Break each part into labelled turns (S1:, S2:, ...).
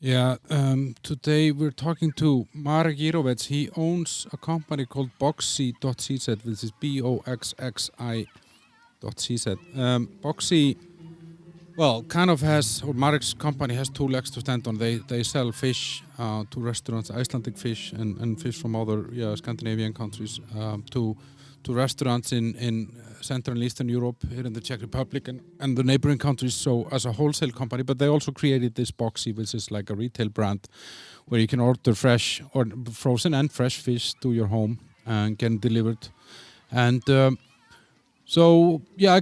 S1: Yeah, today we're talking to Marek Jirovec. He owns a company called Boxxi.cz, which is Boxxi.cz. Boxxi, well, kind of has, or Marek's company has two legs to stand on. They sell fish to restaurants, Icelandic fish and fish from other Scandinavian countries to restaurants in Central and Eastern Europe, here in the Czech Republic and the neighboring countries, so as a wholesale company. But they also created this Boxxi, which is like a retail brand where you can order fresh or frozen and fresh fish to your home and get delivered. And so, yeah,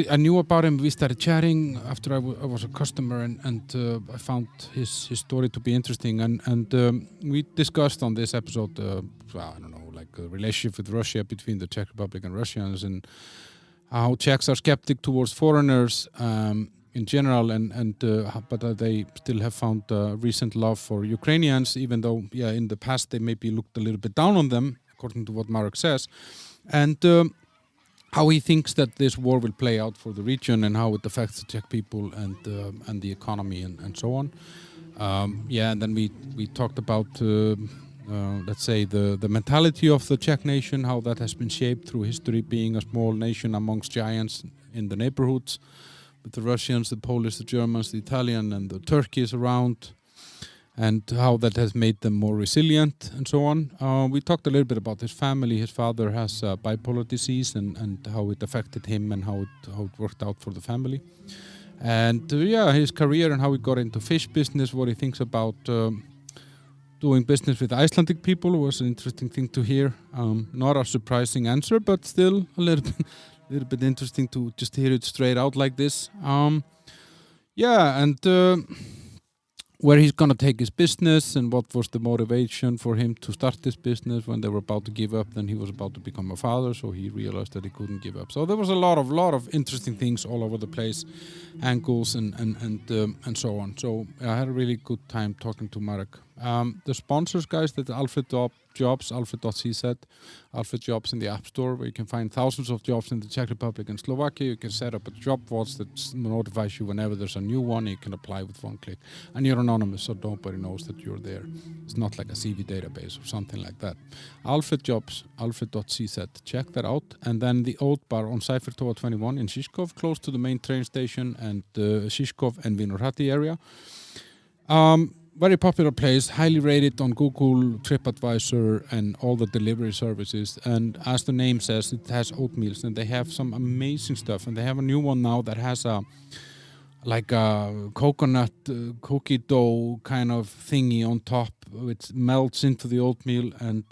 S1: I knew about him. We started chatting after I was a customer and I found his story to be interesting. And we discussed on this episode, I don't know, like a relationship with Russia between the Czech Republic and Russians, and how Czechs are skeptic towards foreigners in general, but they still have found recent love for Ukrainians, even though, in the past they maybe looked a little bit down on them, according to what Marek says. And how he thinks that this war will play out for the region and how it affects the Czech people and the economy and so on. And then we talked about let's say the mentality of the Czech nation, how that has been shaped through history, being a small nation amongst giants in the neighborhoods, with the Russians, the Polish, the Germans, the Italian, and the Turkeys around, and how that has made them more resilient and so on. We talked a little bit about his family. His father has bipolar disease and how it affected him and how it worked out for the family. And his career and how he got into fish business, what he thinks about doing business with Icelandic people was an interesting thing to hear. Not a surprising answer, but still a little bit interesting to just hear it straight out like this. Where he's gonna take his business and what was the motivation for him to start this business when they were about to give up. Then he was about to become a father, so he realized that he couldn't give up. So there was a lot of interesting things all over the place, angles and so on. So I had a really good time talking to Marek. The sponsors, guys, that's Alfred Jobs, Alfred.cz, Alfred Jobs in the App Store, where you can find thousands of jobs in the Czech Republic and Slovakia. You can set up a job watch that notifies you whenever there's a new one. You can apply with one click. And you're anonymous, so nobody knows that you're there. It's not like a CV database or something like that. Alfred Jobs, Alfred.cz. Check that out. And then the Oat Bar on Cyfertova 21 in Žižkov, close to the main train station and Žižkov and Vinohrady area. Very popular place, highly rated on Google, TripAdvisor, and all the delivery services. And as the name says, it has oatmeals, and they have some amazing stuff. And they have a new one now that has a coconut cookie dough kind of thingy on top, which melts into the oatmeal. And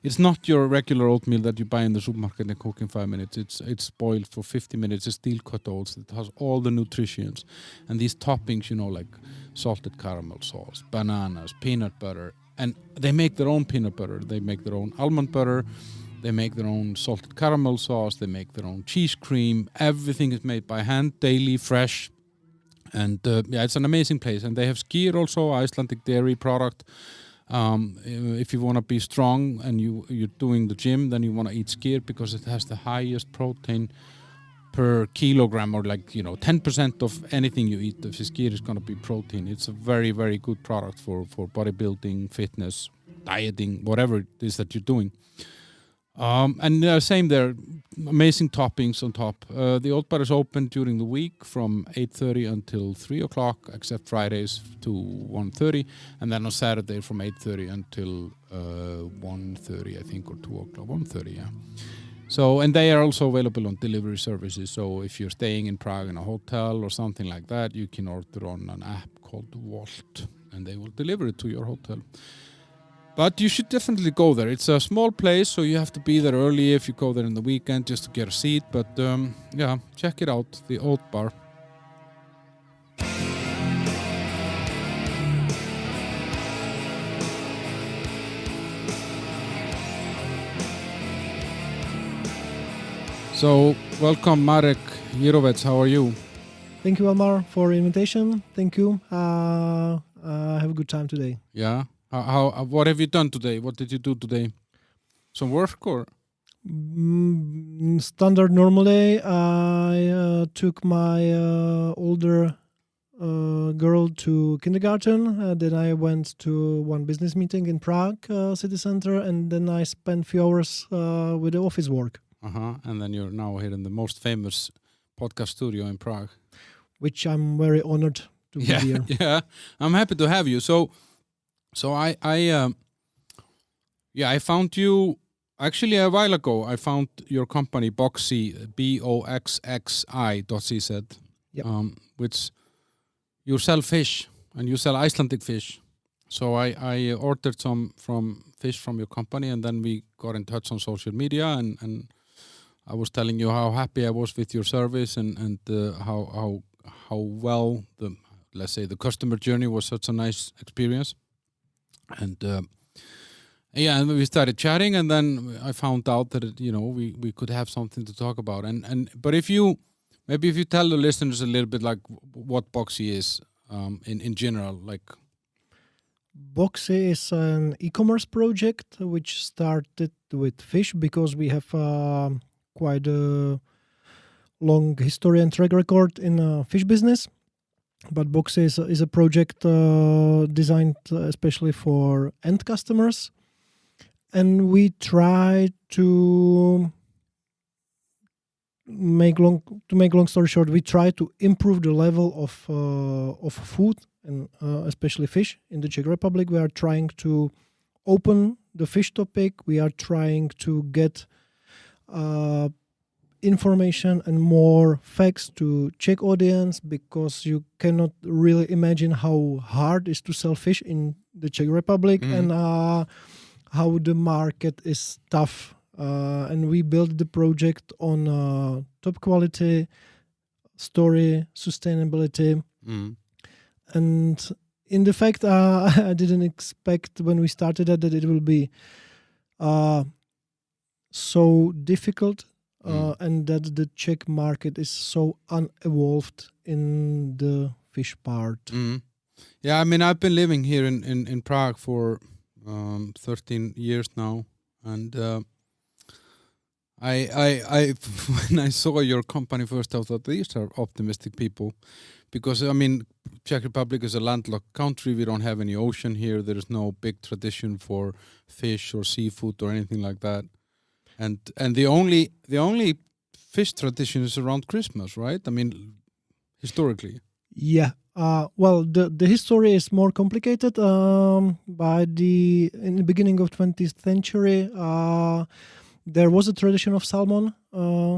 S1: it's not your regular oatmeal that you buy in the supermarket and cook in 5 minutes. It's boiled for 50 minutes. It's steel cut oats. It has all the nutrients. And these toppings, like salted caramel sauce, bananas, peanut butter. And they make their own peanut butter. They make their own almond butter. They make their own salted caramel sauce. They make their own cheese cream. Everything is made by hand, daily, fresh. And it's an amazing place. And they have skyr also, Icelandic dairy product. If you want to be strong and you're doing the gym, then you want to eat skyr because it has the highest protein per kilogram, or 10% of anything you eat. The skyr is going to be protein. It's a very, very good product for bodybuilding, fitness, dieting, whatever it is that you're doing. And same there, amazing toppings on top. The Oat Bar is open during the week from 8:30 until 3 o'clock, except Fridays to 1:30, and then on Saturday from 8:30 until 1:30, I think, or 2 o'clock, 1:30, yeah. So, and they are also available on delivery services. So if you're staying in Prague in a hotel or something like that, you can order on an app called Volt, and they will deliver it to your hotel. But you should definitely go there. It's a small place, so you have to be there early if you go there in the weekend just to get a seat. But check it out, the Oat Bar. So, welcome Marek Jirovec, how are you?
S2: Thank you, Elmar, for the invitation. Thank you. Have a good time today.
S1: Yeah. What have you done today? What did you do today? Some work or?
S2: Standard normal day. I took my older girl to kindergarten. Then I went to one business meeting in Prague city center, and then I spent a few hours with the office work.
S1: And then you're now here in the most famous podcast studio in Prague.
S2: Which I'm very honored to be here.
S1: Yeah, I'm happy to have you. So I found you actually a while ago. I found your company Boxxi, Boxxi.cz,
S2: Yep.
S1: which you sell fish and you sell Icelandic fish. So I ordered some fish from your company, and then we got in touch on social media, and I was telling you how happy I was with your service and how well the customer journey was such a nice experience. And and we started chatting, and then I found out that we could have something to talk about. But if you tell the listeners a little bit like what Boxxi is in general, like.
S2: Boxxi is an e-commerce project which started with fish because we have quite a long history and track record in fish business. But Boxxi is a project designed especially for end customers, and we try to make long story short, we try to improve the level of food and especially fish in the Czech Republic. We are trying to open the fish topic. We are trying to get information and more facts to Czech audience, because you cannot really imagine how hard it is to sell fish in the Czech Republic and how the market is tough. And we built the project on top quality, story, sustainability. And in the fact, I didn't expect when we started that it will be so difficult and that the Czech market is so unevolved in the fish part.
S1: Yeah, I mean, I've been living here in Prague for 13 years now, and I when I saw your company first, I thought these are optimistic people, because I mean, Czech Republic is a landlocked country. We don't have any ocean here. There is no big tradition for fish or seafood or anything like that, and the only fish tradition is around Christmas, right? I mean, historically.
S2: Yeah. Well, the history is more complicated. In the beginning of 20th century, there was a tradition of salmon.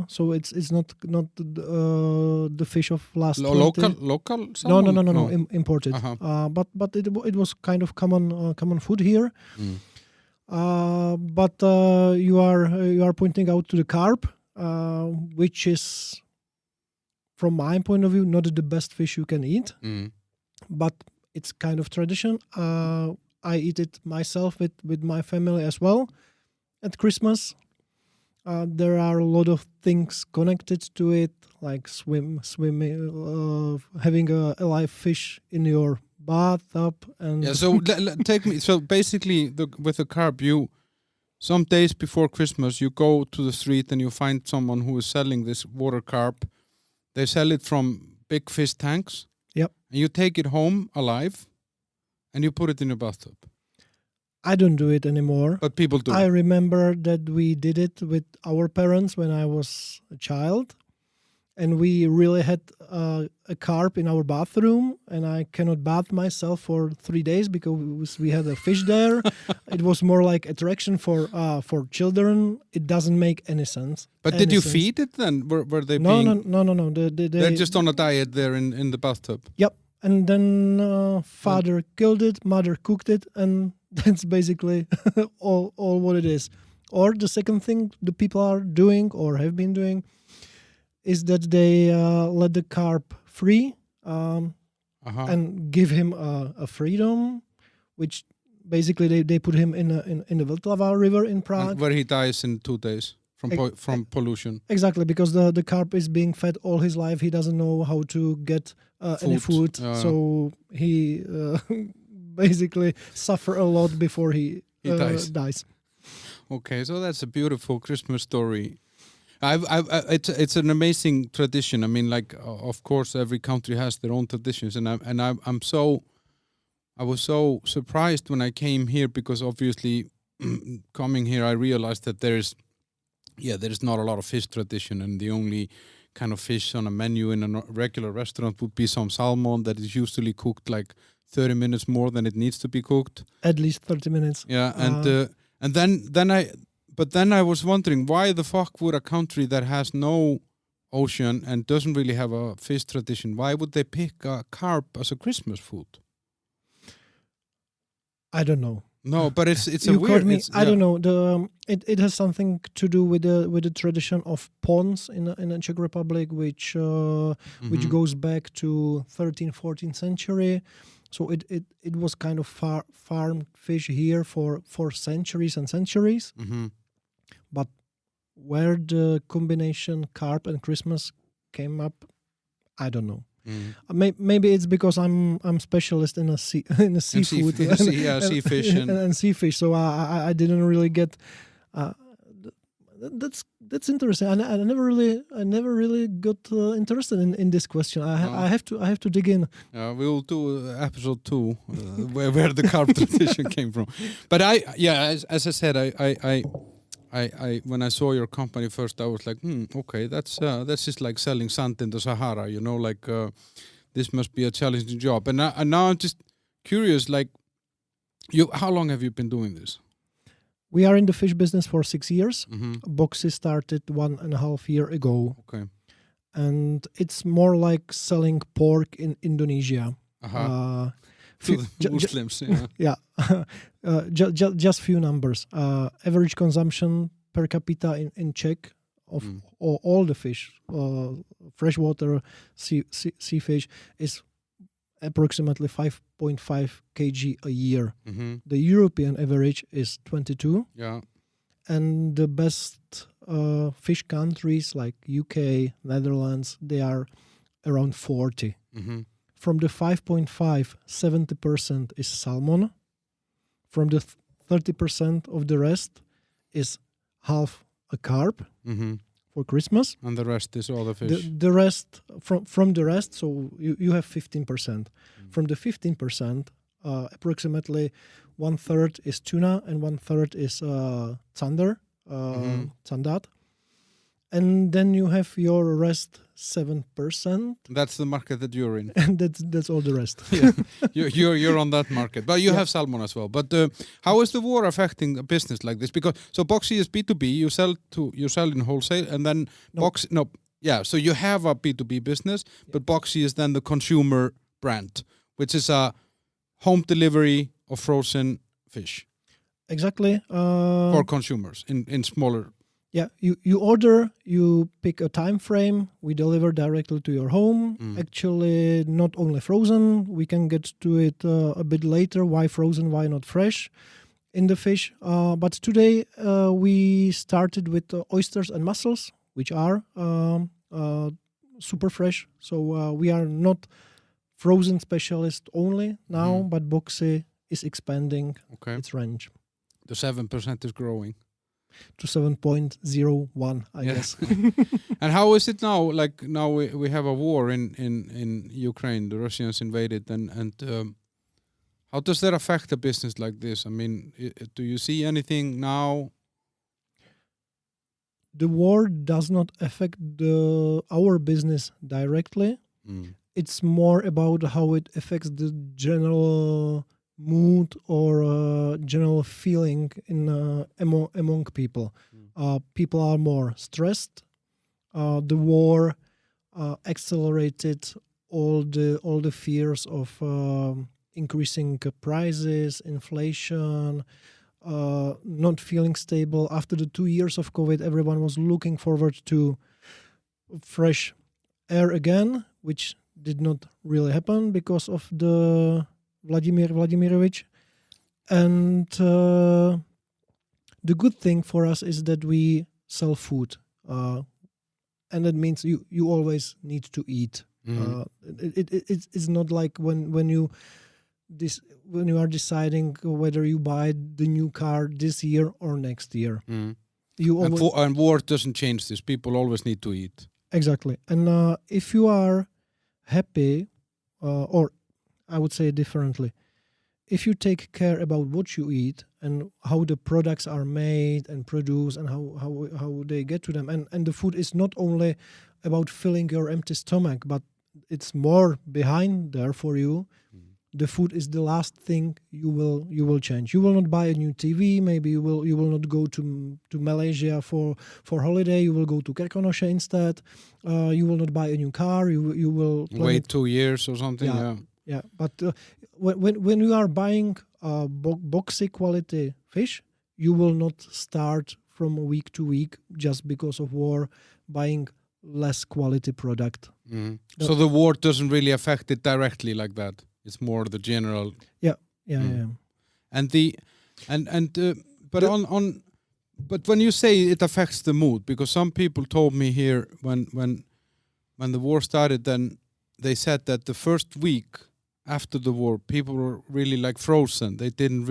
S2: So it's not the fish of last
S1: local salmon?
S2: No, imported. But it was kind of common food here. But you are pointing out to the carp, which is, from my point of view, not the best fish you can eat, but it's kind of tradition. I eat it myself with my family as well at Christmas. There are a lot of things connected to it, like swimming, having a live fish in your bathtub, and
S1: yeah. So take me. So basically, with the carp, some days before Christmas, you go to the street and you find someone who is selling this water carp. They sell it from big fish tanks.
S2: Yep.
S1: And you take it home alive, and you put it in your bathtub.
S2: I don't do it anymore.
S1: But people do.
S2: I remember that we did it with our parents when I was a child. And we really had a carp in our bathroom. And I cannot bath myself for 3 days because we had a fish there. It was more like attraction for children. It doesn't make any sense.
S1: But did you feed it then? Were they
S2: No.
S1: They're just on a diet there in the bathtub?
S2: Yep. And then father killed it, mother cooked it, and that's basically all what it is. Or the second thing the people are doing or have been doing is that they let the carp free and give him a freedom, which basically they put him in the Vltava river in Prague.
S1: And where he dies in 2 days from pollution.
S2: Exactly, because the carp is being fed all his life. He doesn't know how to get any food, so he basically suffer a lot before he dies.
S1: Okay, so that's a beautiful Christmas story. It's an amazing tradition. I mean, like, of course, every country has their own traditions, and I was so surprised when I came here because obviously, coming here, I realized that there is not a lot of fish tradition, and the only kind of fish on a menu in a regular restaurant would be some salmon that is usually cooked like 30 minutes more than it needs to be cooked.
S2: At least 30 minutes.
S1: Yeah, and then I was wondering why the fuck would a country that has no ocean and doesn't really have a fish tradition, why would they pick a carp as a Christmas food?
S2: I don't know.
S1: No, but it's
S2: You
S1: a weird.
S2: caught me. I don't know. It has something to do with the tradition of ponds in the Czech Republic, which goes back to 13th, 14th century. So it was kind of farmed fish here for centuries and centuries.
S1: Mm-hmm.
S2: But where the combination carp and Christmas came up, I don't know. Maybe it's because I'm specialist in seafood,
S1: sea fish
S2: and sea fish. So I didn't really get. That's interesting. I never really got interested in this question. I have to dig in.
S1: We will do episode 2 where the carp tradition came from. But as I said, I when I saw your company first, I was like, okay, that's just like selling sand in the Sahara, like this must be a challenging job. And now I'm just curious, like, how long have you been doing this?
S2: We are in the fish business for 6 years.
S1: Mm-hmm.
S2: Boxxi started 1.5 years ago.
S1: Okay.
S2: And it's more like selling pork in Indonesia.
S1: Uh-huh. To the Muslims,
S2: yeah. Just few numbers. Average consumption per capita in Czech of all the fish, freshwater sea fish, is approximately 5.5 kg a year.
S1: Mm-hmm.
S2: The European average is 22.
S1: Yeah.
S2: And the best fish countries like UK, Netherlands, they are around 40.
S1: Mm-hmm.
S2: From the 5.5, 70% is salmon. From the 30% of the rest is half a carp for Christmas.
S1: And the rest is all the fish.
S2: The rest, from the rest, so you have 15%. From the 15%, approximately 1/3 is tuna and 1/3 is zander, zandat. And then you have your rest 7%.
S1: That's the market that you're in.
S2: And that's all the rest.
S1: Yeah. You're on that market. But you have salmon as well. But how is the war affecting a business like this? Because Boxxi is B2B, you sell in wholesale, and then so you have a B2B business, but Boxxi is then the consumer brand, which is a home delivery of frozen fish.
S2: Exactly.
S1: For consumers in smaller.
S2: Yeah, you order, you pick a time frame, we deliver directly to your home. Actually, not only frozen, we can get to it a bit later. Why frozen, why not fresh in the fish? But today we started with oysters and mussels, which are super fresh. So we are not frozen specialist only now, but Boxxi is expanding its range.
S1: The 7% is growing.
S2: To 7.01, I guess.
S1: And how is it now? Like now we have a war in Ukraine. The Russians invaded, and how does that affect a business like this? I mean, do you see anything now?
S2: The war does not affect our business directly. It's more about how it affects the general mood or general feeling in among people. People are more stressed. The war accelerated all the fears of increasing prices, inflation, not feeling stable. After the 2 years of COVID, everyone was looking forward to fresh air again, which did not really happen because of the Vladimirovich. And the good thing for us is that we sell food, and that means you always need to eat. It's not like when you are deciding whether you buy the new car this year or next year. You always,
S1: And war doesn't change this. People always need to eat.
S2: exactly. And if you are happy, or I would say differently, if you take care about what you eat and how the products are made and produced and how they get to them, and the food is not only about filling your empty stomach, but it's more behind there for you. The food is the last thing you will change. You will not buy a new TV. Maybe you will not go to Malaysia for holiday. You will go to Kerkonoše instead. You will not buy a new car. You will
S1: Wait 2 years or something. Yeah.
S2: Yeah. But when you are buying Boxxi quality fish, you will not start from week to week just because of war buying less quality product.
S1: So the war doesn't really affect it directly like that. It's more the general.
S2: Yeah.
S1: And but when you say it affects the mood, because some people told me here when the war started, then they said that the first week after the war, people were really like frozen. They didn't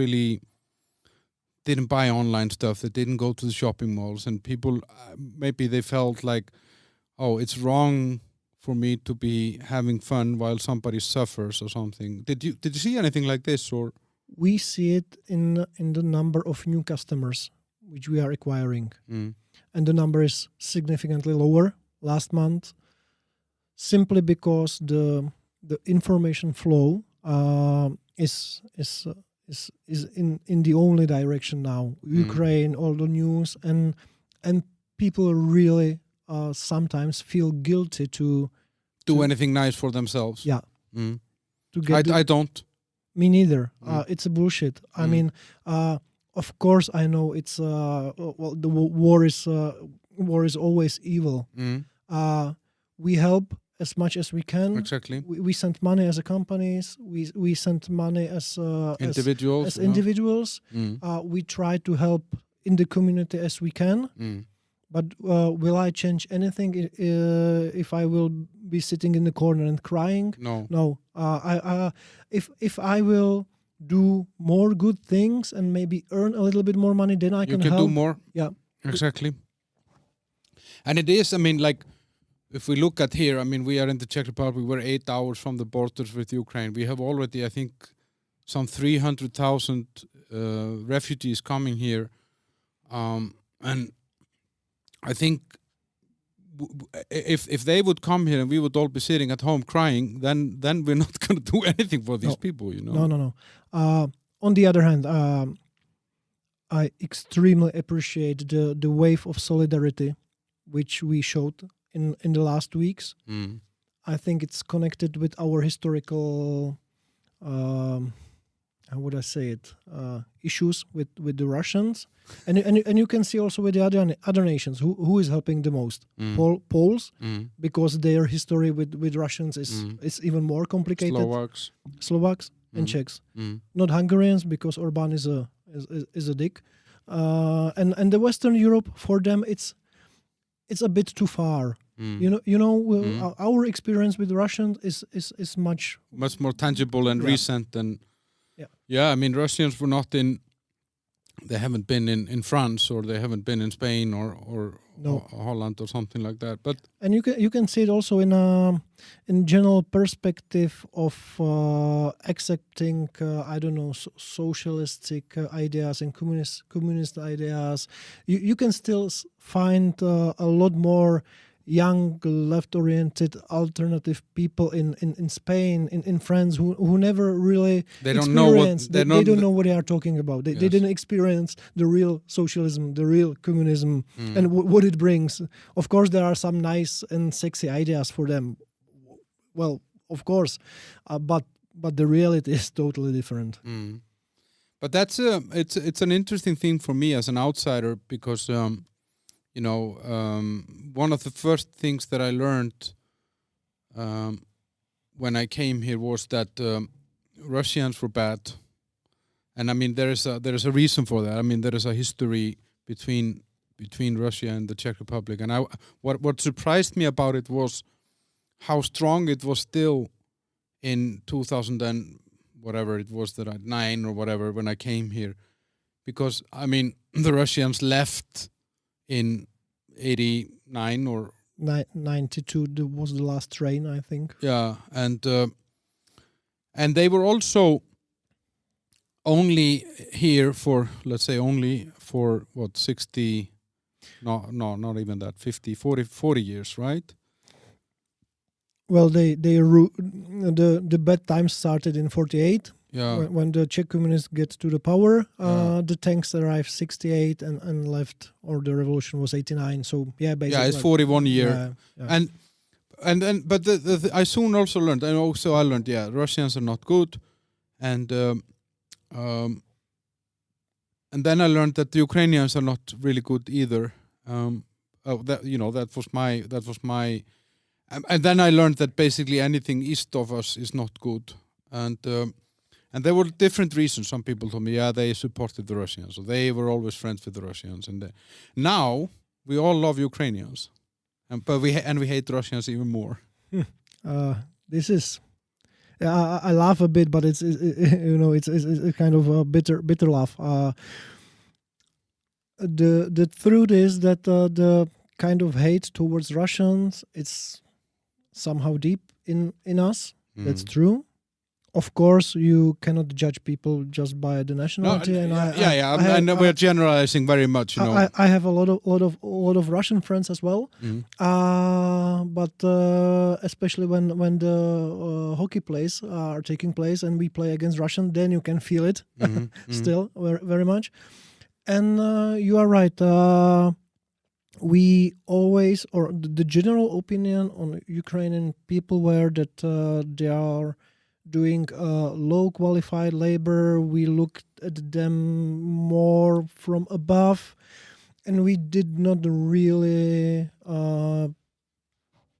S1: buy online stuff. They didn't go to the shopping malls, and people maybe they felt like, oh, it's wrong for me to be having fun while somebody suffers or something. Did you see anything like this? Or
S2: we see it in the number of new customers which we are acquiring, and the number is significantly lower last month, simply because the information flow is in the only direction now. Ukraine, all the news, and people really sometimes feel guilty to
S1: do anything nice for themselves.
S2: Yeah.
S1: To get I don't.
S2: Me neither. It's a bullshit. I mean, of course, I know it's well, the war is always evil. We help as much as we can.
S1: Exactly.
S2: We send money as a companies. We send money as
S1: individuals.
S2: Individuals. We try to help in the community as we can. But will I change anything if I will be sitting in the corner and crying?
S1: No.
S2: No. If I will do more good things and maybe earn a little bit more money, then I can help.
S1: You can do more.
S2: Yeah.
S1: Exactly. And it is, I mean, like, if we look at here, I mean, we are in the Czech Republic. We're 8 hours from the borders with Ukraine. We have already, I think, some 300,000 refugees coming here. And I think if they would come here and we would all be sitting at home crying, then we're not going to do anything for these people, you know.
S2: No. On the other hand, I extremely appreciate the wave of solidarity which we showed in the last weeks. I think it's connected with our historical, how would I say it, issues with the Russians, and you can see also with the other nations who is helping the most. Poles, because their history with Russians is even more complicated. Slovaks and Czechs, not Hungarians, because Orban is a dick, and the Western Europe, for them it's a bit too far. Our experience with Russians is much
S1: more tangible and recent than. Yeah, I mean, Russians were not they haven't been in France, or they haven't been in Spain or Holland or something like that. But
S2: and you can see it also in general perspective of accepting socialistic ideas and communist ideas. You can still find a lot more young, left-oriented, alternative people in Spain, in France, who never really
S1: they don't know
S2: what they are talking about. They didn't experience the real socialism, the real communism, and what it brings. Of course, there are some nice and sexy ideas for them. Well, of course, but the reality is totally different.
S1: But that's it's an interesting thing for me as an outsider, because. One of the first things that I learned when I came here was that Russians were bad, and I mean there is a reason for that. I mean there is a history between Russia and the Czech Republic, and what surprised me about it was how strong it was still in 2000 and whatever it was, 9 or whatever, when I came here, because I mean the Russians left in 89 or
S2: 92 was the last train, I think.
S1: yeah, and they were also only here for, let's say, only for what, 60, no, not even that, 50, 40 years, right?
S2: Well, the bad times started in 48.
S1: Yeah.
S2: When the Czech communists get to the power,
S1: Yeah.
S2: the tanks arrived 68 and left, or the revolution was 89. So yeah, basically.
S1: Yeah, it's 41 year.
S2: Yeah.
S1: And then, but I soon also learned, yeah, Russians are not good, and then I learned that the Ukrainians are not really good either. That was my, and then I learned that basically anything east of us is not good, and there were different reasons. Some people told me, yeah, they supported the Russians, so they were always friends with the Russians, and now we all love Ukrainians, but we hate Russians even more.
S2: This is, I laugh a bit, but it's a kind of a bitter laugh. The truth is that the kind of hate towards Russians, it's somehow deep in us. That's true. Of course, you cannot judge people just by the nationality.
S1: We're generalizing very much.
S2: I have a lot of Russian friends as well. But especially when the hockey plays are taking place and we play against Russian, then you can feel it still very much. And you are right. We always, or the general opinion on Ukrainian people were that they are doing low qualified labor. We looked at them more from above, and we did not really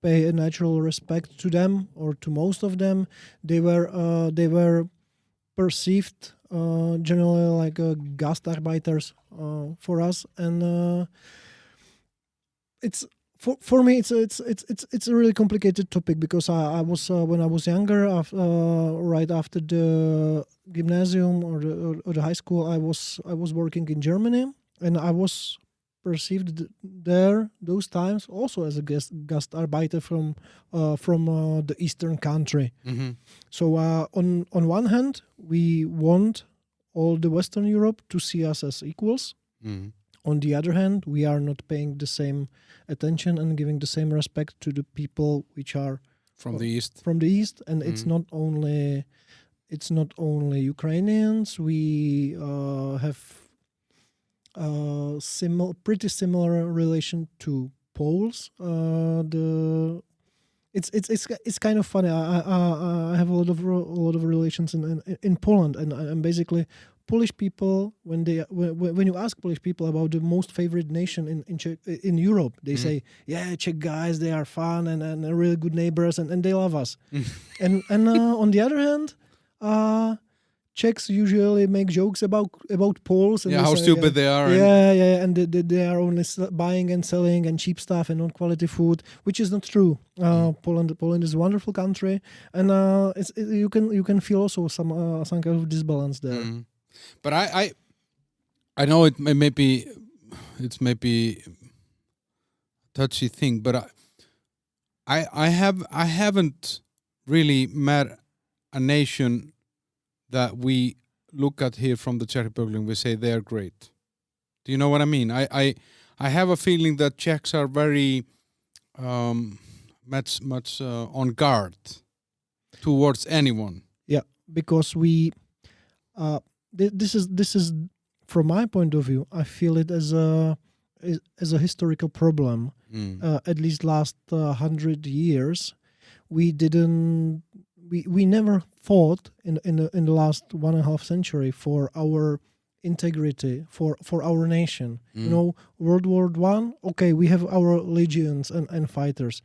S2: pay a natural respect to them, or to most of them. They were perceived generally like Gastarbeiters for us, and it's. For me, it's a really complicated topic, because I was when I was younger, right after the gymnasium or the high school, I was working in Germany, and I was perceived there those times also as a Gastarbeiter from the eastern country.
S1: Mm-hmm.
S2: So on one hand, we want all the Western Europe to see us as equals.
S1: Mm-hmm.
S2: On the other hand, we are not paying the same attention and giving the same respect to the people which are
S1: from the east.
S2: And it's not only Ukrainians. We have pretty similar relation to Poles. It's kind of funny. I have a lot of relations in Poland, and basically Polish people, when you ask Polish people about the most favorite nation in Europe, they say, yeah, Czech guys, they are fun and really good neighbors, and they love us. and on the other hand, Czechs usually make jokes about Poles. And
S1: how stupid they are.
S2: And they are only buying and selling and cheap stuff and non-quality food, which is not true. Poland is a wonderful country, and you can feel also some kind of disbalance there.
S1: But I know it may be touchy thing, but I haven't really met a nation that we look at here from the Czech Republic and we say they are great. Do you know what I mean? I have a feeling that Czechs are very much on guard towards anyone. Yeah,
S2: because we. This is from my point of view. I feel it as a historical problem. At least last 100 years, we never fought in the last 1.5 century for our integrity, for our nation. World War I. Okay, we have our legions and fighters.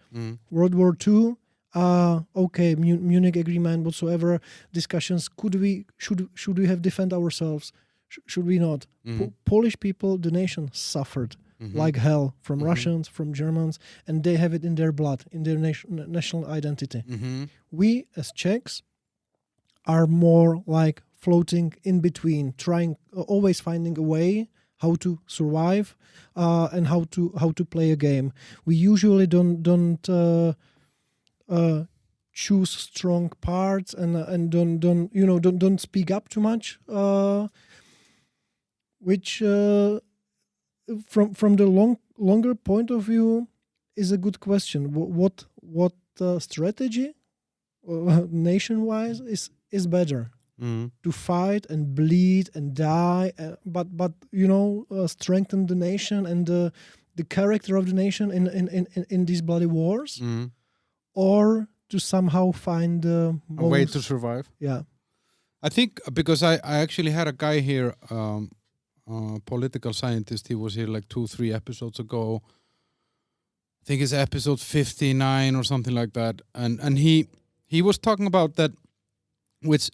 S2: World War II. Okay, Munich Agreement, whatsoever discussions. Should we have defend ourselves? Should we not? Polish people, the nation suffered like hell from Russians, from Germans, and they have it in their blood, in their national identity. We as Czechs are more like floating in between, always finding a way how to survive, and how to play a game. We usually don't choose strong parts and don't speak up too much, which from the longer point of view is a good question. What strategy nation-wise is better? To fight and bleed and die, but strengthen the nation and the character of the nation in these bloody wars, or to somehow find
S1: a way to survive.
S2: Yeah,
S1: I think because I actually had a guy here, political scientist. He was here like 2-3 episodes ago. I think it's episode 59 or something like that, and he was talking about that, which.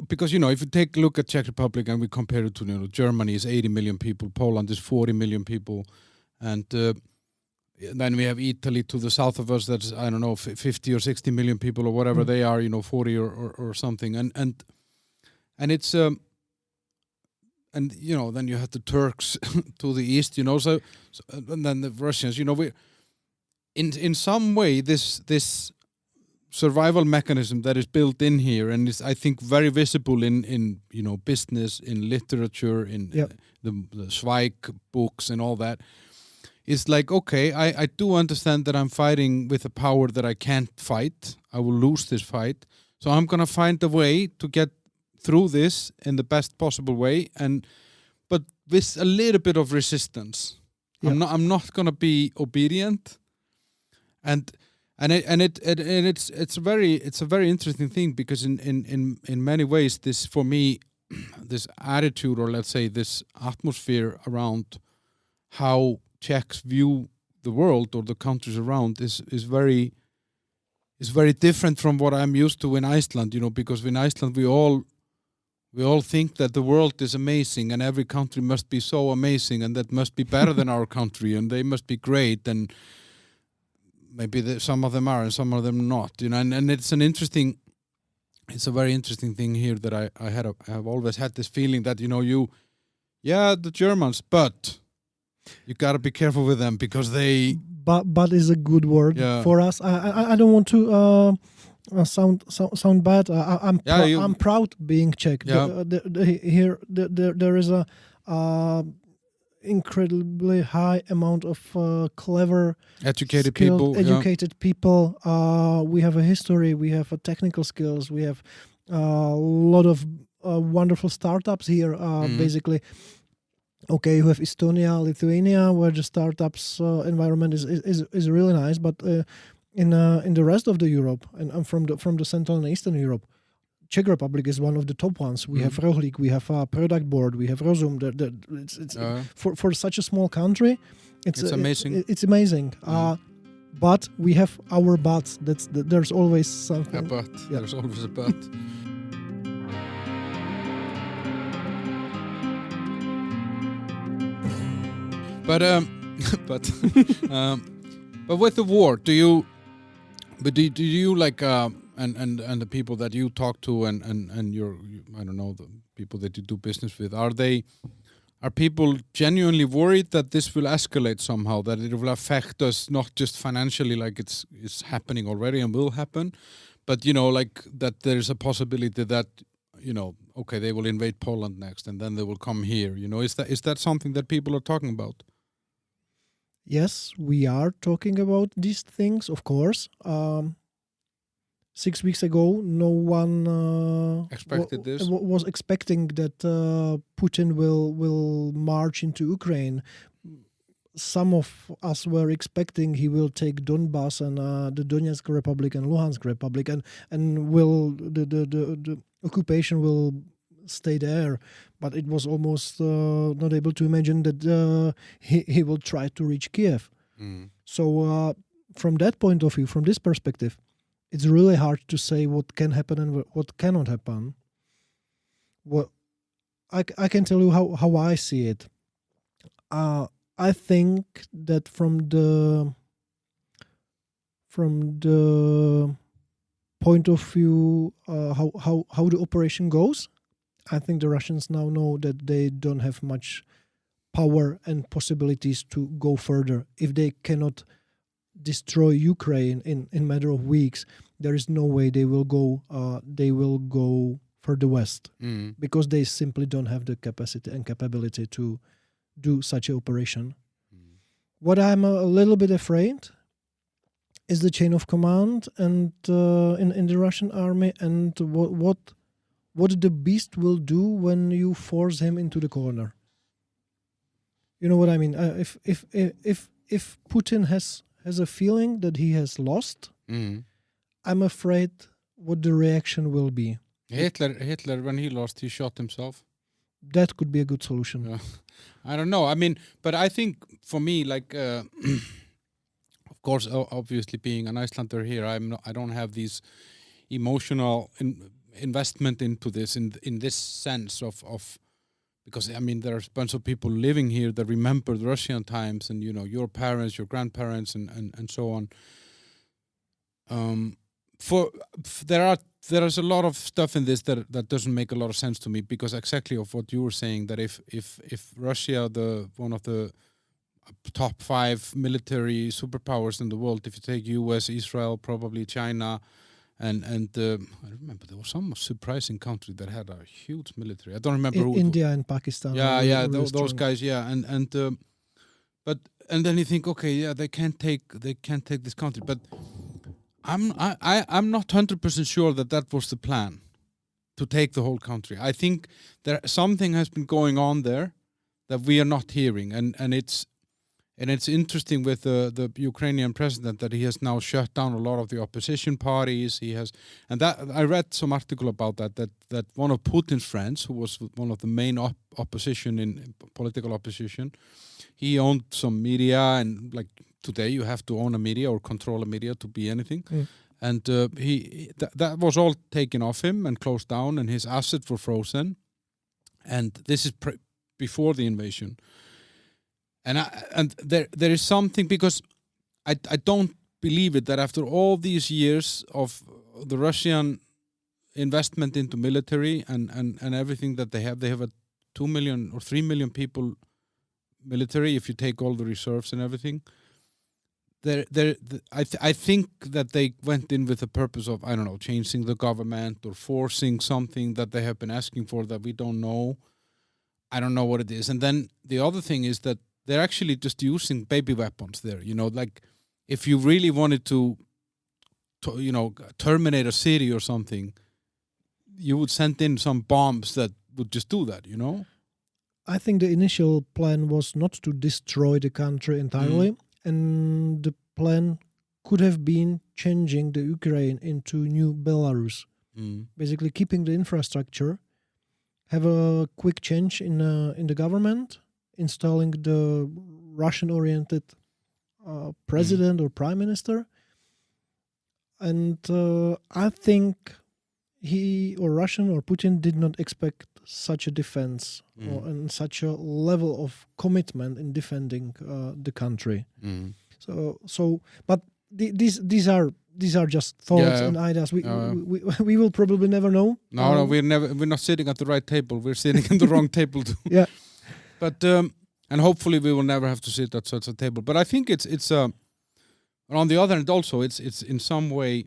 S1: Because, if you take a look at Czech Republic and we compare it to, Germany is 80 million people, Poland is 40 million people, and then we have Italy to the south of us, that's, 50 or 60 million people or whatever they are, 40 or something. And it's, and, then you have the Turks to the east, so and then the Russians, we in some way, this survival mechanism that is built in here and is, I think, very visible in business, in literature, in the Zweig books and all that, is like, okay, I do understand that I'm fighting with a power that I can't fight. I will lose this fight. So I'm going to find a way to get through this in the best possible way, but with a little bit of resistance. I'm not going to be obedient. It's a very interesting thing, because in many ways, this, for me, this attitude, or let's say this atmosphere around how Czechs view the world or the countries around is very different from what I'm used to in Iceland, because in Iceland we all think that the world is amazing and every country must be so amazing and that must be better than our country and they must be great, and maybe some of them are and some of them not, and it's a very interesting thing here that I have always had this feeling that, the Germans, but you gotta be careful with them because they...
S2: But is a good word for us. I don't want to sound bad. I'm proud being Czech.
S1: Yeah.
S2: There is a incredibly high amount of clever,
S1: educated
S2: people. We have a history, we have technical skills, we have a lot of wonderful startups here, basically. Okay, you have Estonia, Lithuania, where the startups environment is really nice, but in the rest of the Europe and from the Central and Eastern Europe, Czech Republic is one of the top ones. We have Rohlik, we have a product board, we have Rozum. For such a small country, it's
S1: amazing.
S2: It's amazing. But we have our buts. There's always something.
S1: A but. Yeah. There's always a but. But with the war, do you like and the people that you talk to and your I don't know, the people that you do business with, are people genuinely worried that this will escalate somehow, that it will affect us not just financially like it's happening already and will happen, but like that there's a possibility that okay, they will invade Poland next and then they will come here, is that something that people are talking about?
S2: Yes, we are talking about these things, of course. 6 weeks ago, no one
S1: expected this.
S2: Was expecting that Putin will march into Ukraine. Some of us were expecting he will take Donbass and the Donetsk Republic and Luhansk Republic, and will the occupation will stay there. But it was almost not able to imagine that he will try to reach Kiev. So from that point of view, from this perspective, it's really hard to say what can happen and what cannot happen. What I can tell you how I see it. I think that from the point of view how the operation goes, I think the Russians now know that they don't have much power and possibilities to go further. If they cannot destroy Ukraine in matter of weeks, there is no way they will go further west, because they simply don't have the capacity and capability to do such an operation. What I'm a little bit afraid is the chain of command and in the Russian army, and what the beast will do when you force him into the corner. You know what I mean? If Putin has a feeling that he has lost, I'm afraid what the reaction will be.
S1: Hitler, when he lost, he shot himself.
S2: That could be a good solution.
S1: Yeah. I don't know. I mean, but I think for me, like, of course, obviously being an Icelander here, I don't have these emotional investment into this in this sense of because I mean there's a bunch of people living here that remember the Russian times, and your parents, your grandparents, and so on. There is a lot of stuff in this that doesn't make a lot of sense to me, because exactly of what you were saying, that if Russia, one of the top 5 military superpowers in the world, if you take US, Israel, probably China, and I remember there was some surprising country that had a huge military. I don't remember who.
S2: India and Pakistan.
S1: Yeah, those guys. Yeah, and then you think, okay, yeah, they can't take this country, but I'm not 100% sure that was the plan, to take the whole country. I think something has been going on there that we are not hearing, and it's interesting with the Ukrainian president that he has now shut down a lot of the opposition parties. He has, and that I read some article about that one of Putin's friends, who was one of the main opposition in political opposition, he owned some media, and like today you have to own a media or control a media to be anything. And that was all taken off him and closed down, and his assets were frozen. And this is before the invasion. And there is something, because I don't believe it, that after all these years of the Russian investment into military and everything that they have a 2 million or 3 million people military, if you take all the reserves and everything. I think that they went in with the purpose of, I don't know, changing the government or forcing something that they have been asking for that we don't know. I don't know what it is. And then the other thing is that they're actually just using baby weapons there. Like if you really wanted to terminate a city or something, you would send in some bombs that would just do that, I
S2: think the initial plan was not to destroy the country entirely, and the plan could have been changing the Ukraine into new Belarus. Basically keeping the infrastructure, have a quick change in the government, installing the Russian-oriented president or prime minister. And I think he or Russian or Putin did not expect such a defense and such a level of commitment in defending the country. So, but these are just thoughts and ideas. We will probably never know.
S1: No, we're not sitting at the right table. We're sitting at the wrong table too.
S2: Yeah.
S1: But and hopefully we will never have to sit at such a table. But I think it's on the other hand also it's in some way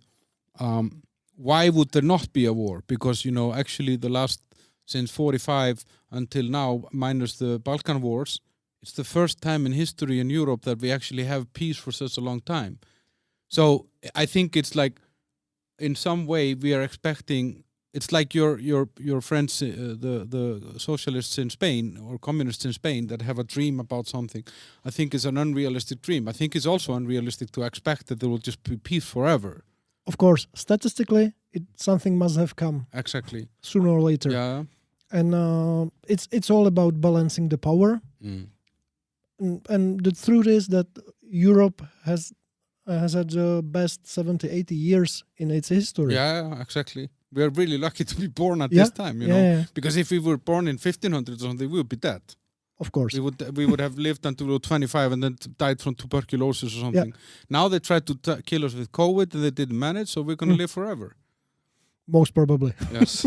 S1: why would there not be a war? Because actually the last since 45 until now, minus the Balkan wars, it's the first time in history in Europe that we actually have peace for such a long time. So I think it's like in some way we are expecting. It's like your friends, the socialists in Spain or communists in Spain that have a dream about something. I think it's an unrealistic dream. I think it's also unrealistic to expect that there will just be peace forever.
S2: Of course, statistically, something must have come.
S1: Exactly.
S2: Sooner or later.
S1: Yeah.
S2: And it's all about balancing the power. And the truth is that Europe has had the best 70, 80 years in its history.
S1: Yeah, exactly. We are really lucky to be born at this time, you know.
S2: Yeah.
S1: Because if we were born in 1500 or something, we would be dead.
S2: Of course.
S1: We would have lived until we were 25 and then died from tuberculosis or something.
S2: Yeah.
S1: Now they tried to kill us with COVID and they didn't manage, so we're going to live forever.
S2: Most probably.
S1: Yes.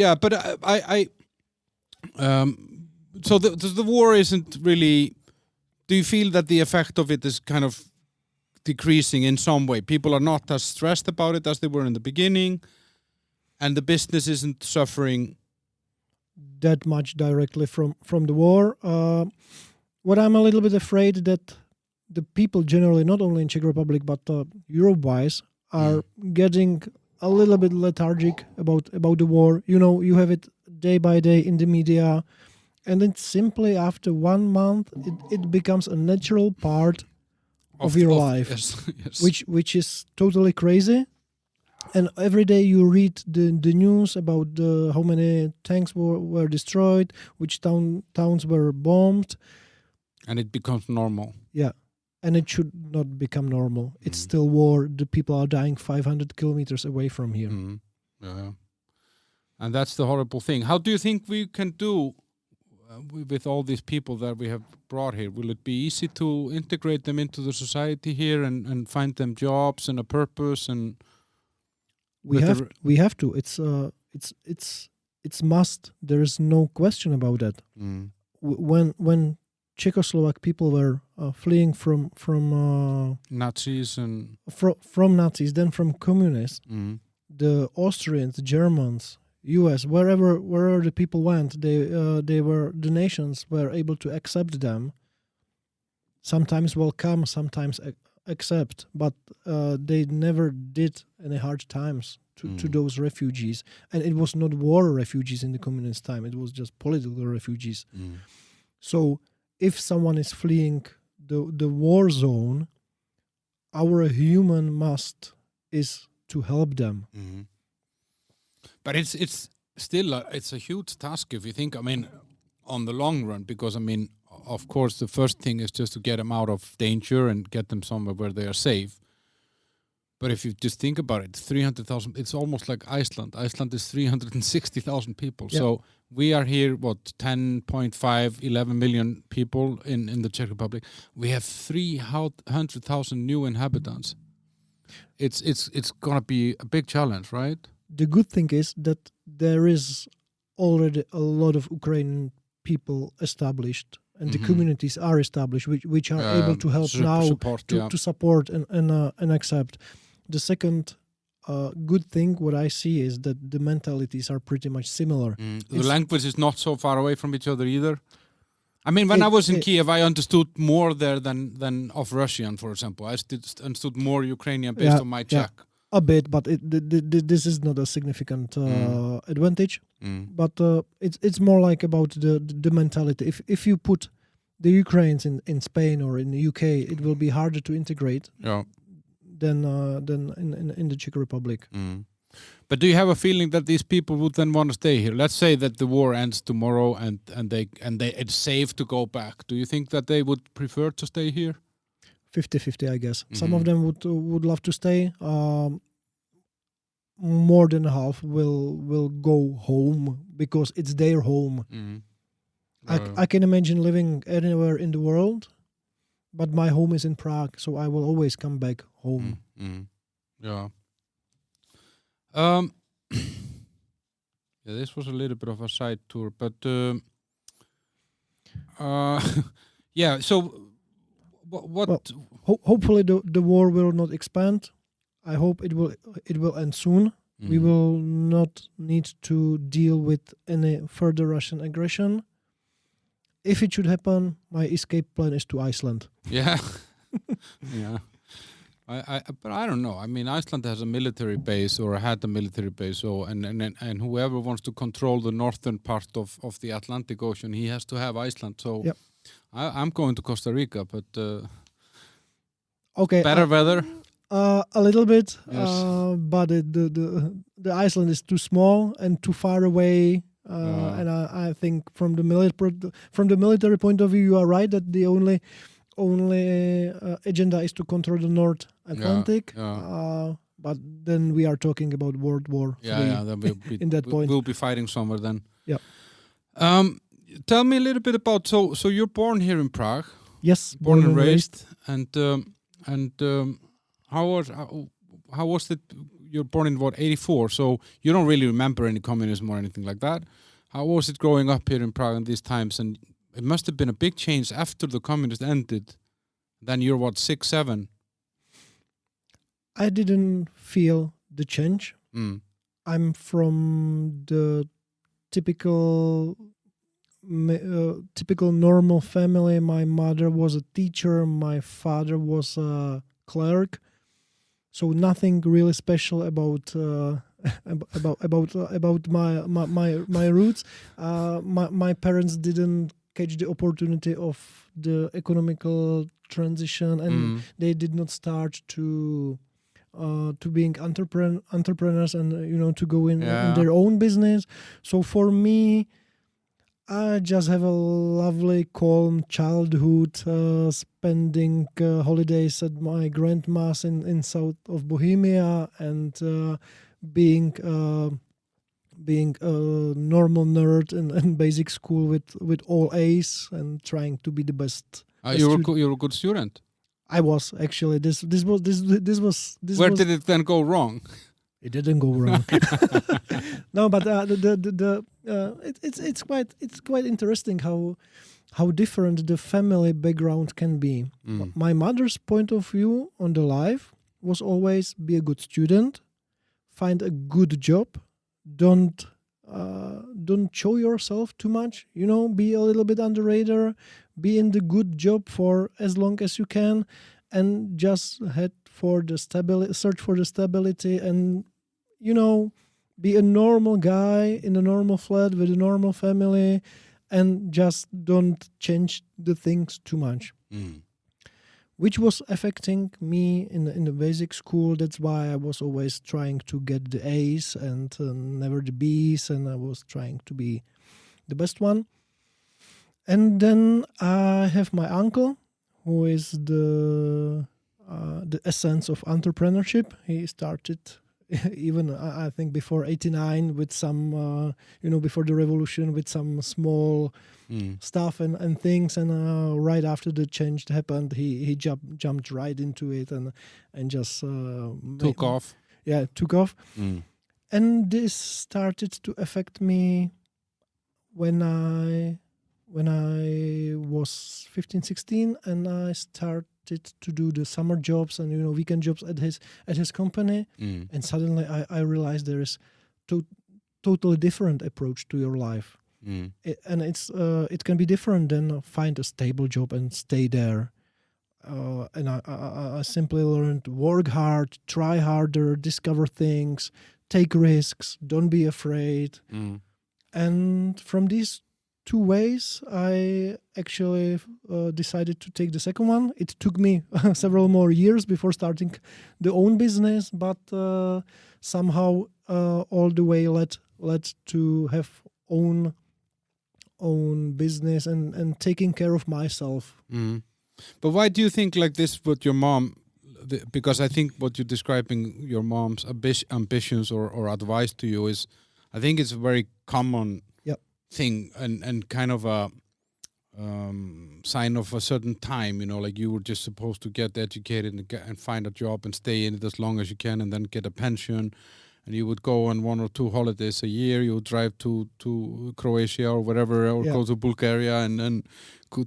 S1: yeah, but so the war isn't really. Do you feel that the effect of it is kind of decreasing in some way? People are not as stressed about it as they were in the beginning, and the business isn't suffering
S2: that much directly from the war. What I'm a little bit afraid that the people generally, not only in Czech Republic but Europe-wise, are getting a little bit lethargic about the war. You know, you have it day by day in the media, and then simply after 1 month, it becomes a natural part of your life,
S1: yes.
S2: which is totally crazy. And every day you read the news about how many tanks were destroyed, which towns were bombed.
S1: And it becomes normal.
S2: Yeah, and it should not become normal. It's still war. The people are dying 500 kilometers away from here.
S1: Yeah. And that's the horrible thing. How do you think we can do with all these people that we have brought here? Will it be easy to integrate them into the society here and find them jobs and a purpose? And
S2: we have to. It's must. There is no question about that. When Czechoslovak people were fleeing from
S1: Nazis and
S2: from Nazis, then from communists, the Austrians, the Germans, U.S., wherever the people went, the nations were able to accept them. Sometimes welcome, sometimes accept, but they never did any hard times to those refugees. And it was not war refugees in the communist time; it was just political refugees. So if someone is fleeing the war zone, our human must is to help them.
S1: But it's still it's a huge task if you think. I mean, on the long run, because I mean, of course, the first thing is just to get them out of danger and get them somewhere where they are safe. But if you just think about it, 300,000. It's almost like Iceland. Iceland is 360,000 people. Yeah. So we are here, 10.5, 11 million people in the Czech Republic. We have 300,000 new inhabitants. It's gonna be a big challenge, right?
S2: The good thing is that there is already a lot of Ukrainian people established, and the communities are established, which are able to help to support and accept. The second good thing what I see is that the mentalities are pretty much similar.
S1: The language is not so far away from each other either. I mean, when I was in Kiev, I understood more there than of Russian, for example. I understood more Ukrainian based on my Czech.
S2: A bit, but this is not a significant advantage. But it's more like about the mentality. If you put the Ukrainians in Spain or in the UK, it will be harder to integrate than in the Czech Republic.
S1: But do you have a feeling that these people would then want to stay here? Let's say that the war ends tomorrow and it's safe to go back. Do you think that they would prefer to stay here?
S2: 50-50, I guess. Some of them would love to stay. More than half will go home because it's their home. I can imagine living anywhere in the world, but my home is in Prague, so I will always come back home.
S1: Yeah. This was a little bit of a side tour, but yeah. So. What?
S2: Well, hopefully the war will not expand. I hope it will end soon. We will not need to deal with any further Russian aggression. If it should happen, my escape plan is to Iceland.
S1: Yeah, yeah. But I don't know. I mean, Iceland has a military base or had a military base. So and whoever wants to control the northern part of the Atlantic Ocean, he has to have Iceland. So. Yep. I'm going to Costa Rica, but
S2: okay,
S1: better weather.
S2: A little bit,
S1: yes.
S2: But the Iceland is too small and too far away. And I think from the military point of view, you are right that the only agenda is to control the North Atlantic. But then we are talking about World War III.
S1: That will be,
S2: in that point.
S1: We'll be fighting somewhere then.
S2: Yeah.
S1: Tell me a little bit about so you're born here in Prague.
S2: Yes,
S1: born and raised. And how was it you're born in what, 84, so you don't really remember any communism or anything like that. How was it growing up here in Prague in these times? And it must have been a big change after the communists ended. Then you're what, 6, 7?
S2: I didn't feel the change. I'm from the typical normal family. My mother was a teacher. My father was a clerk. So nothing really special about my roots. My parents didn't catch the opportunity of the economical transition, and they did not start to being entrepreneurs and to go in their own business. So for me, I just have a lovely, calm childhood, spending holidays at my grandma's in south of Bohemia, and being a normal nerd in basic school with all A's and trying to be the best.
S1: You were a good student.
S2: I was actually. This was.
S1: Where did it then go wrong?
S2: It didn't go wrong. No, but it's quite interesting how different the family background can be. My mother's point of view on the life was always be a good student, find a good job, don't show yourself too much. Be a little bit under radar, be in the good job for as long as you can, and just head for the search for the stability, and be a normal guy in a normal flat with a normal family, and just don't change the things too much. Which was affecting me in the basic school. That's why I was always trying to get the A's and never the B's, and I was trying to be the best one. And then I have my uncle, who is the essence of entrepreneurship. He started even I think before 89 with some before the revolution, with some small stuff and things, and right after the change happened, he jumped right into it and just
S1: took off.
S2: And this started to affect me when I was 15, 16, and I started to do the summer jobs and weekend jobs at his company, and suddenly I realized there is totally different approach to your life, and it can be different than find a stable job and stay there. And I simply learned work hard, try harder, discover things, take risks, don't be afraid, and from these 2 ways, I actually decided to take the second one. It took me several more years before starting the own business, but somehow all the way led to have own business and taking care of myself.
S1: But why do you think like this with your mom? Because I think what you're describing, your mom's ambitions or advice to you is, I think it's a very common thing and kind of a sign of a certain time, like you were just supposed to get educated and find a job and stay in it as long as you can and then get a pension, and you would go on 1 or 2 holidays a year. You would drive to Croatia or wherever, or go to Bulgaria and then go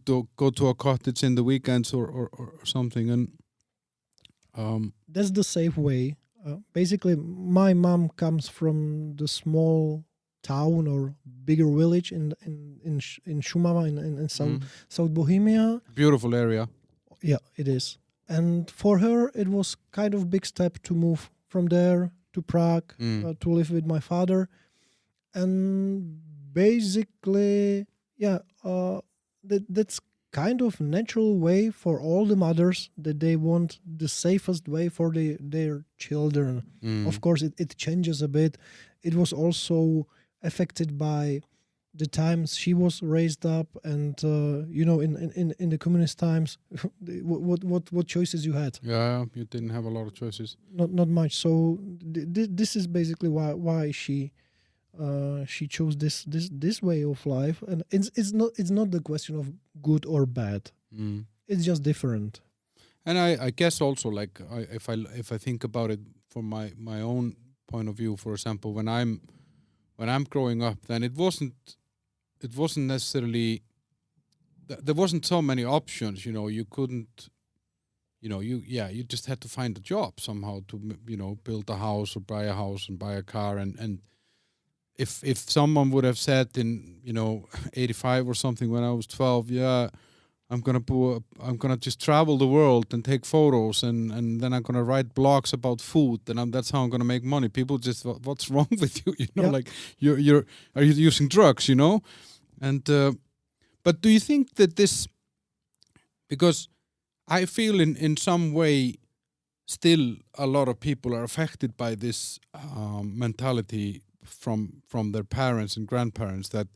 S1: to a cottage in the weekends or something. And
S2: that's the safe way. Basically, my mom comes from the small town or bigger village in Šumava in South Bohemia.
S1: Beautiful area.
S2: Yeah, it is. And for her, it was kind of big step to move from there to Prague to live with my father. And basically, that's kind of natural way for all the mothers, that they want the safest way for their children. Of course, it changes a bit. It was also affected by the times she was raised up, and in the communist times, what choices you had?
S1: Yeah, you didn't have a lot of choices.
S2: Not much. So this is basically why she chose this way of life, and it's not the question of good or bad. It's just different.
S1: And I guess also, like, if I think about it from my own point of view, for example, when I'm growing up, then it wasn't necessarily there wasn't so many options. You couldn't. You just had to find a job somehow to build a house or buy a house and buy a car, and if someone would have said in 85 or something when I was 12, I'm gonna just travel the world and take photos and then I'm gonna write blogs about food and that's how I'm gonna make money. People just thought, what's wrong with you? Like are you using drugs? And but do you think that this, because I feel in some way still a lot of people are affected by this mentality from their parents and grandparents, that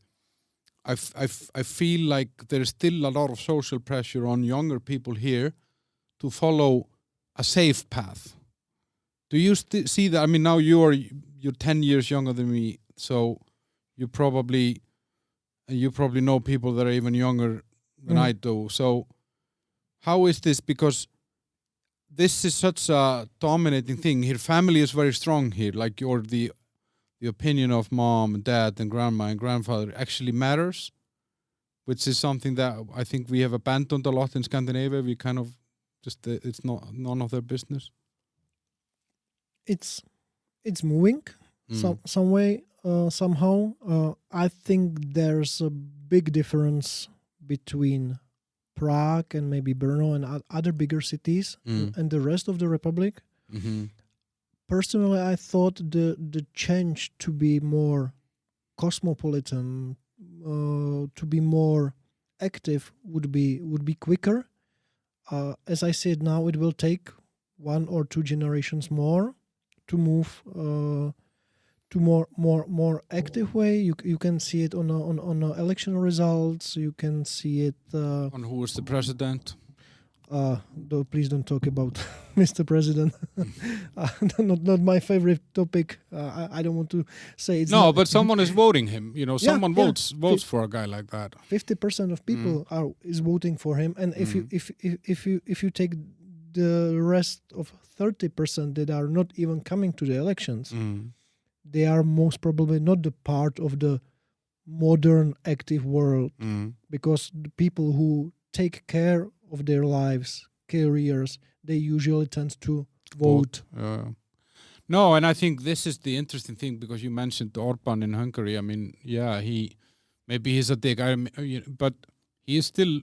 S1: I feel like there's still a lot of social pressure on younger people here to follow a safe path. Do you see that? I mean, now you're 10 years younger than me, so you probably know people that are even younger than I do. So how is this? Because this is such a dominating thing here. Family is very strong here. Like the opinion of mom and dad and grandma and grandfather actually matters, which is something that I think we have abandoned a lot in Scandinavia. We kind of just it's none of their business.
S2: It's moving some way somehow. I think there's a big difference between Prague and maybe Brno and other bigger cities and the rest of the Republic.
S1: Mm-hmm.
S2: Personally, I thought the change to be more cosmopolitan, to be more active would be quicker. As I said, now it will take 1 or 2 generations more to move to more active way. You can see it on election results. You can see it
S1: On who is the president.
S2: Please don't talk about Mr. President. Not my favorite topic. I don't want to say it's
S1: no,
S2: not,
S1: but someone is voting him. Someone votes for a guy like that.
S2: 50% of people is voting for him, and if you take the rest of 30% that are not even coming to the elections, they are most probably not the part of the modern active world, because the people who take care of their lives, careers, they usually tend to vote.
S1: No, and I think this is the interesting thing, because you mentioned Orban in Hungary. I mean, he's a dick, but he is still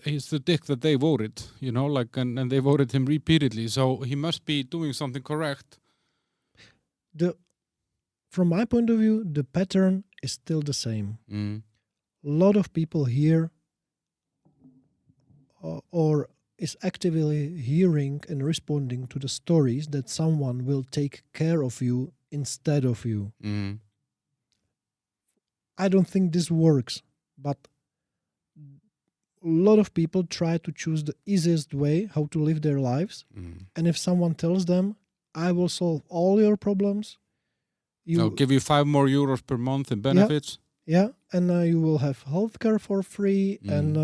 S1: he's the dick that they voted, and they voted him repeatedly. So he must be doing something correct.
S2: From my point of view, the pattern is still the same. A lot of people here or is actively hearing and responding to the stories that someone will take care of you instead of you. I don't think this works, but a lot of people try to choose the easiest way how to live their lives. And if someone tells them, I will solve all your problems,
S1: I'll give you 5 more euros per month in benefits.
S2: And you will have healthcare for free, and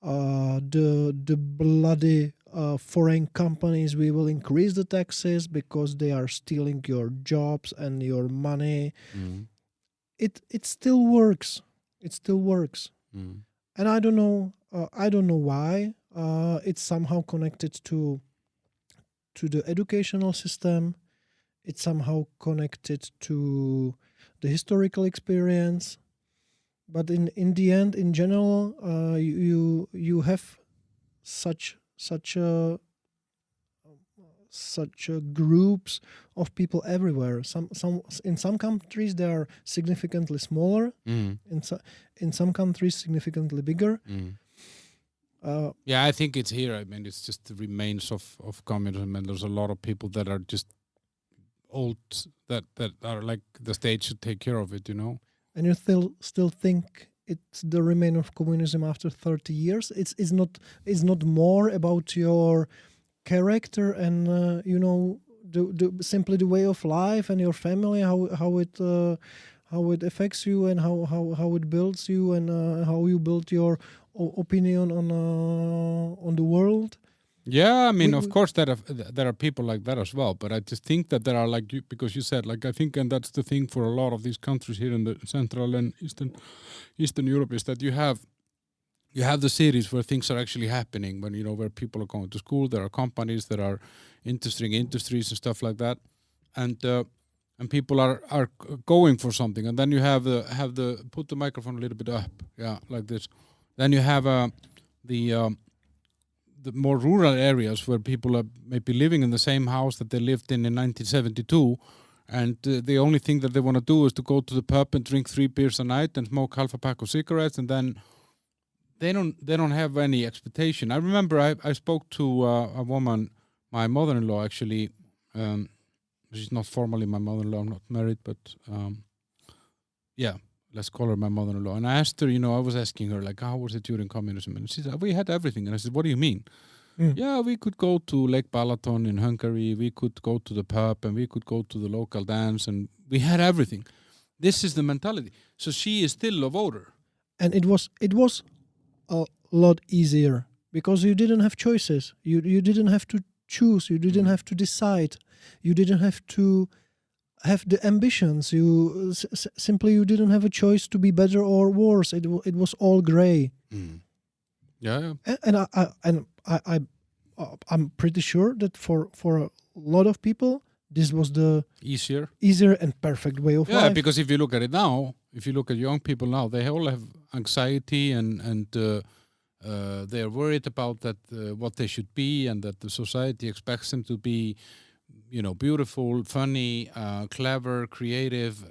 S2: the bloody foreign companies, we will increase the taxes because they are stealing your jobs and your money. It still works. It still works. And I don't know why. It's somehow connected to the educational system. It's somehow connected to the historical experience. But in the end, in general, you have such groups of people everywhere. In some countries they are significantly smaller. In some countries significantly bigger.
S1: I think it's here. I mean, it's just the remains of communism, and there's a lot of people that are just old that are like the state should take care of it,
S2: And you still think it's the remain of communism after 30 years? It's not more about your character and simply the way of life and your family, how it affects you and how it builds you and how you build your opinion on the world.
S1: Yeah, I mean, of course, there are people like that as well. But I just think that there are because you said I think, and that's the thing for a lot of these countries here in the Central and Eastern Europe is that you have the cities where things are actually happening. When where people are going to school, there are companies, there are interesting industries and stuff like that, and people are going for something. And then you have the put the microphone a little bit up, like this. Then you have the more rural areas where people are maybe living in the same house that they lived in 1972, and the only thing that they want to do is to go to the pub and drink 3 beers a night and smoke half a pack of cigarettes, and then they don't have any expectation. I remember I spoke to a woman, my mother-in-law actually. She's not formally my mother-in-law, I'm not married, but let's call her my mother-in-law. And I asked her, I was asking her, how was it during communism? And she said, we had everything. And I said, what do you mean? Yeah, we could go to Lake Balaton in Hungary, we could go to the pub, and we could go to the local dance, and we had everything. This is the mentality. So she is still a voter.
S2: And it was a lot easier because you didn't have choices. You didn't have to choose. You didn't have to decide. You didn't have to have the ambitions. You simply you didn't have a choice to be better or worse. It was all gray.
S1: Yeah.
S2: And I'm pretty sure that for a lot of people this was the
S1: easier
S2: and perfect way of life.
S1: Yeah, because if you look at it now, if you look at young people now, they all have anxiety and they are worried about that what they should be, and that the society expects them to be, beautiful, funny, clever, creative,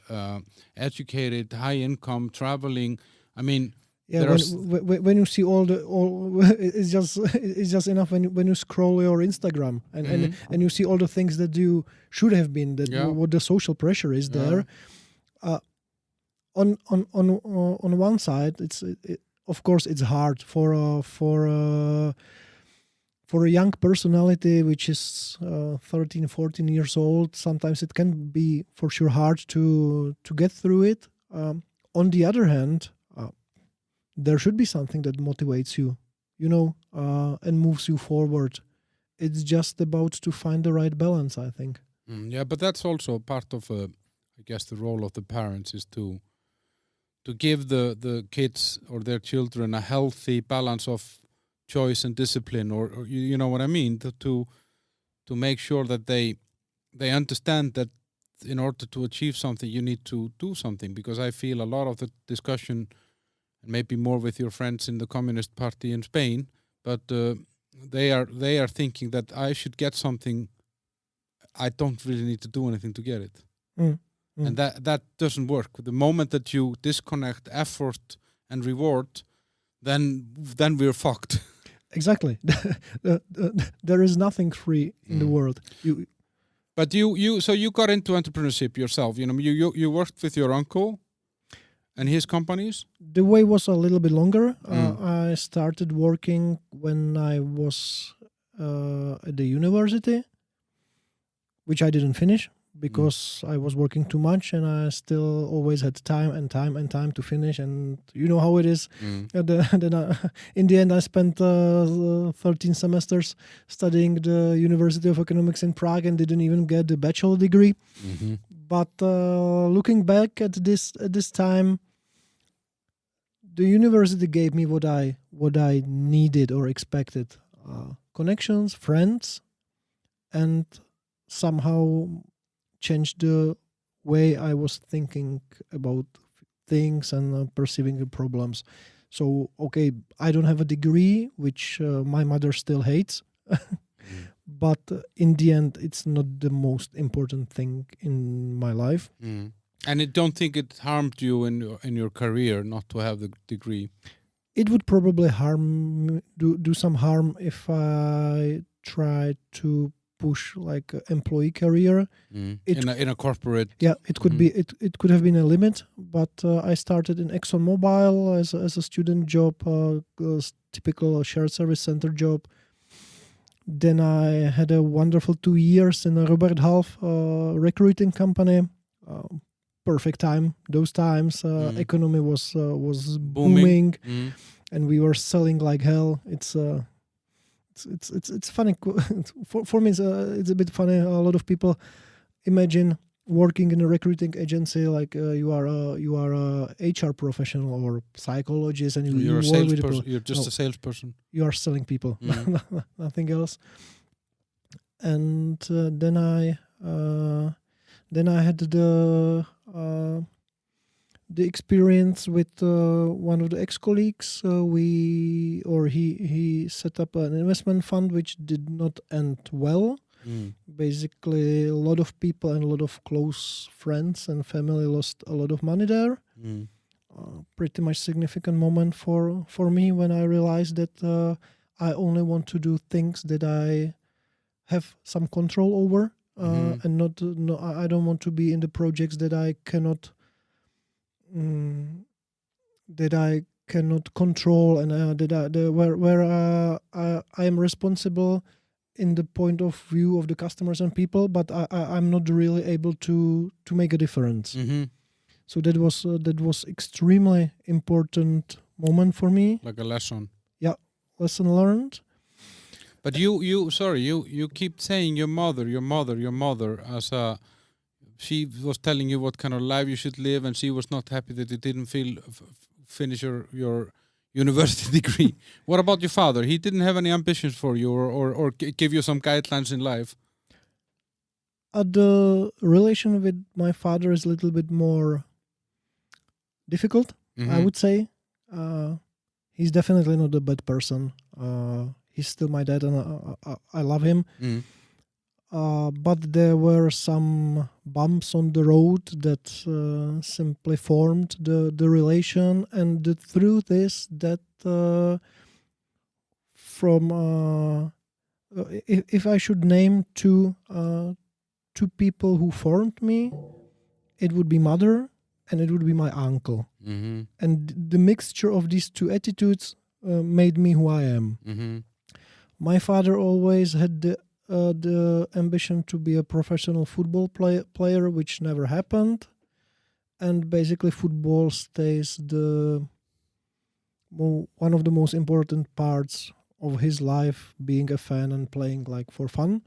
S1: educated, high income, traveling. I mean,
S2: when you see all it's just enough when you scroll your Instagram and you see all the things that you should have been, what the social pressure is there. On one side, of course it's hard for a young personality which is 13, 14 years old. Sometimes it can be for sure hard to get through it. On the other hand, there should be something that motivates you, and moves you forward. It's just about to find the right balance, I think.
S1: Yeah, but that's also part of, I guess, the role of the parents is to give the kids or their children a healthy balance of choice and discipline, or you know what I mean, to make sure that they understand that in order to achieve something, you need to do something. Because I feel a lot of the discussion, and maybe more with your friends in the Communist Party in Spain, but they are thinking that I should get something. I don't really need to do anything to get it. And that doesn't work. The moment that you disconnect effort and reward, then we're fucked.
S2: Exactly. There is nothing free in the world.
S1: But so you got into entrepreneurship yourself. You worked with your uncle and his companies?
S2: The way was a little bit longer. I started working when I was at the university, which I didn't finish because I was working too much, and I still always had time to finish. And you know how it is. And then in the end, I spent 13 semesters studying the University of Economics in Prague and didn't even get the bachelor degree. But looking back at this time, the university gave me what I needed or expected: connections, friends, and somehow changed the way I was thinking about things and perceiving the problems. So, okay, I don't have a degree, which my mother still hates, but in the end, it's not the most important thing in my life.
S1: And I don't think it harmed you in your career not to have the degree?
S2: It would probably do some harm if I tried to push like an employee career
S1: in a corporate.
S2: Yeah, it could be. It could have been a limit, but I started in ExxonMobil as a student job, a typical shared service center job. Then I had a wonderful 2 years in a Robert Half recruiting company. Perfect time. Those times, economy was booming, and we were selling like hell. It's it's funny. For me, it's a bit funny. A lot of people imagine working in a recruiting agency like you are a HR professional or psychologist, and
S1: you're a
S2: work with
S1: salesperson.
S2: people.
S1: You're just a salesperson.
S2: You are selling people, nothing else. And then I had the experience with one of the ex-colleagues. He set up an investment fund which did not end well. Basically, a lot of people and a lot of close friends and family lost a lot of money there. Pretty much significant moment for me when I realized that I only want to do things that I have some control over, and I don't want to be in the projects that I cannot control, and where I am responsible in the point of view of the customers and people, but I'm not really able to make a difference. So that was extremely important moment for me.
S1: Like a lesson.
S2: Yeah, lesson learned.
S1: But you keep saying your mother as she was telling you what kind of life you should live, and she was not happy that you didn't finish your university degree. What about your father? He didn't have any ambitions for you or give you some guidelines in life?
S2: The relation with my father is a little bit more difficult, I would say. He's definitely not a bad person. He's still my dad, and I love him. But there were some bumps on the road that simply formed the relation. And the truth is that if I should name two people who formed me, it would be mother and it would be my uncle. And the mixture of these two attitudes made me who I am. My father always had the ambition to be a professional football player, which never happened. And basically football stays one of the most important parts of his life, being a fan and playing like for fun.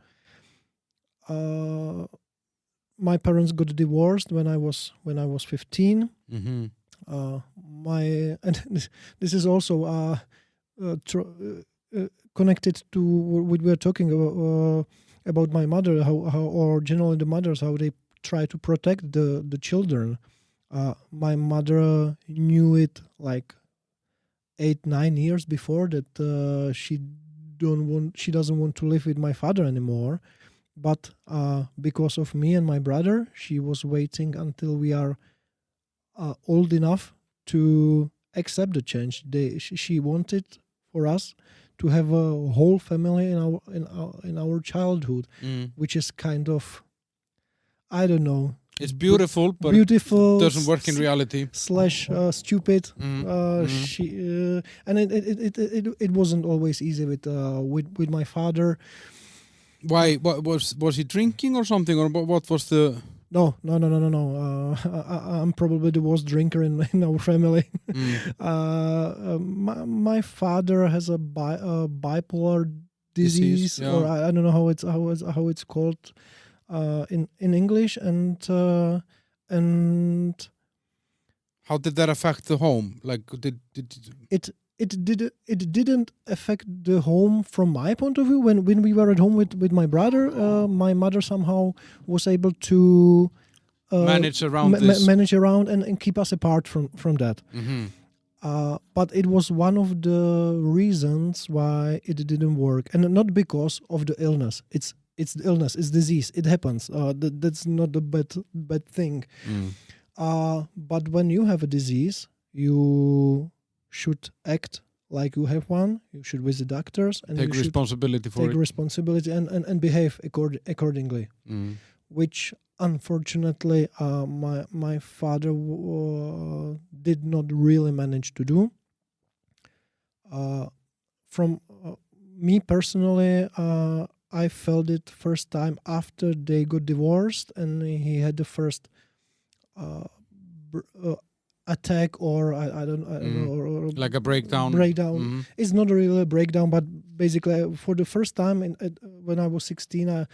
S2: My parents got divorced when I was 15. This is also connected to what we were talking about my mother, how or generally the mothers, how they try to protect the children. My mother knew it like 8-9 years before that she doesn't want to live with my father anymore, but because of me and my brother, she was waiting until we are old enough to accept the change. She wanted for us to have a whole family in our childhood, which is kind of, I don't know.
S1: It's beautiful, but
S2: beautiful
S1: doesn't work in reality.
S2: / stupid. She and it wasn't always easy with my father.
S1: Why? What was he drinking or something, or what was the?
S2: No. I'm probably the worst drinker in our family. My father has a bipolar disease,
S1: yeah.
S2: or I don't know how it's called in English, and
S1: how did that affect the home? Like
S2: it didn't affect the home from my point of view. When we were at home with my brother, my mother somehow was able to
S1: manage around
S2: and keep us apart from that. But it was one of the reasons why it didn't work, and not because of the illness. It's the illness, it's disease. It happens. That's not a bad thing. But when you have a disease, you should act like you have one. You should visit doctors and
S1: take responsibility for it.
S2: And behave accordingly. Which unfortunately my father did not really manage to do. From me personally, I felt it first time after they got divorced, and he had the first attack, or I don't know, or
S1: like a breakdown.
S2: It's not really a breakdown, but basically for the first time when I was 16,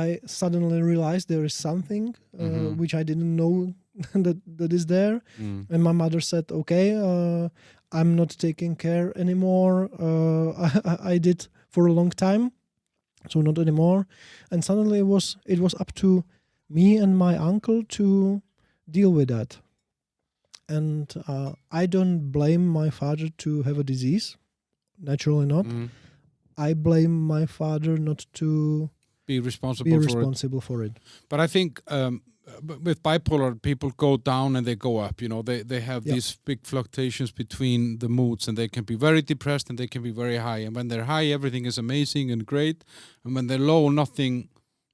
S2: I suddenly realized there is something which I didn't know that is there. And my mother said, okay, I'm not taking care anymore. I did for a long time, so not anymore. And suddenly it was up to me and my uncle to deal with that. And I don't blame my father to have a disease, naturally not. I blame my father not to
S1: be responsible
S2: for it.
S1: But I think with bipolar, people go down and they go up. You know, they have these big fluctuations between the moods, and they can be very depressed and they can be very high. And when they're high, everything is amazing and great, and when they're low, nothing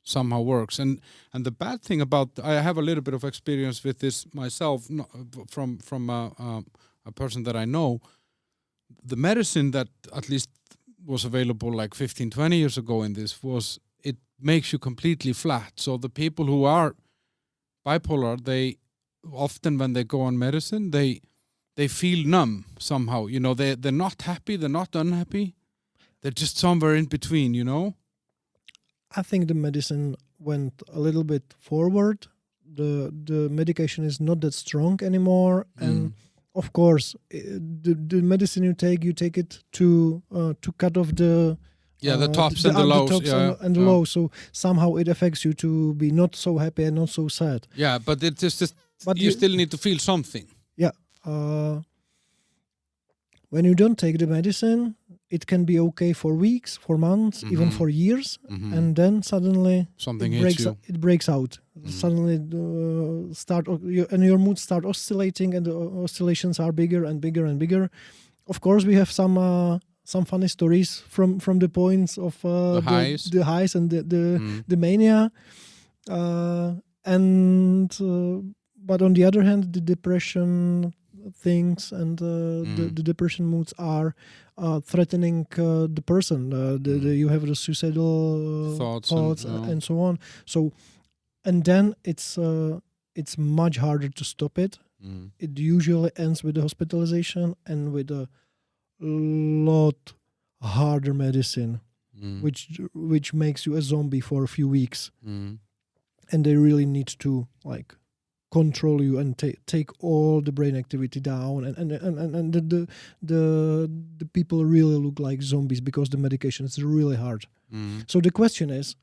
S1: somehow works. And the bad thing about, I have a little bit of experience with this myself from a person that I know. The medicine that at least was available like 15, 20 years ago in this it makes you completely flat. So the people who are bipolar, they often, when they go on medicine, they feel numb somehow. You know, they're not happy, they're not unhappy. They're just somewhere in between, you know?
S2: I think the medicine went a little bit forward. The medication is not that strong anymore, and of course, the medicine you take it to cut off the
S1: tops and the lows,
S2: and the lows. So somehow it affects you to be not so happy and not so sad.
S1: Yeah, but it's just but you still need to feel something.
S2: Yeah. When you don't take the medicine, it can be okay for weeks, for months, even for years, and then suddenly
S1: something hits you.
S2: It breaks out. Suddenly, and your moods start oscillating, and the oscillations are bigger and bigger and bigger. Of course, we have some funny stories from the points of the highs and the mania, but on the other hand, the depression things and the depression moods are threatening the person. You have the suicidal thoughts and so on. So, and then it's much harder to stop it. It usually ends with the hospitalization and with a lot harder medicine, which makes you a zombie for a few weeks. And they really need to control you and take all the brain activity down, and the people really look like zombies because the medication is really hard. So the question is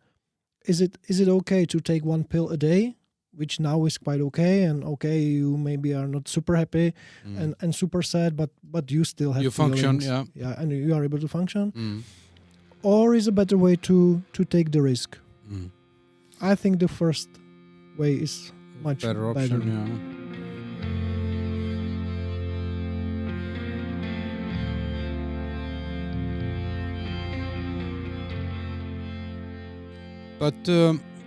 S2: it okay to take one pill a day, which now is quite okay, and you maybe are not super happy and super sad, but you still have
S1: function,
S2: and you are able to function, or is a better way to take the risk? I think the first way is much
S1: better option, But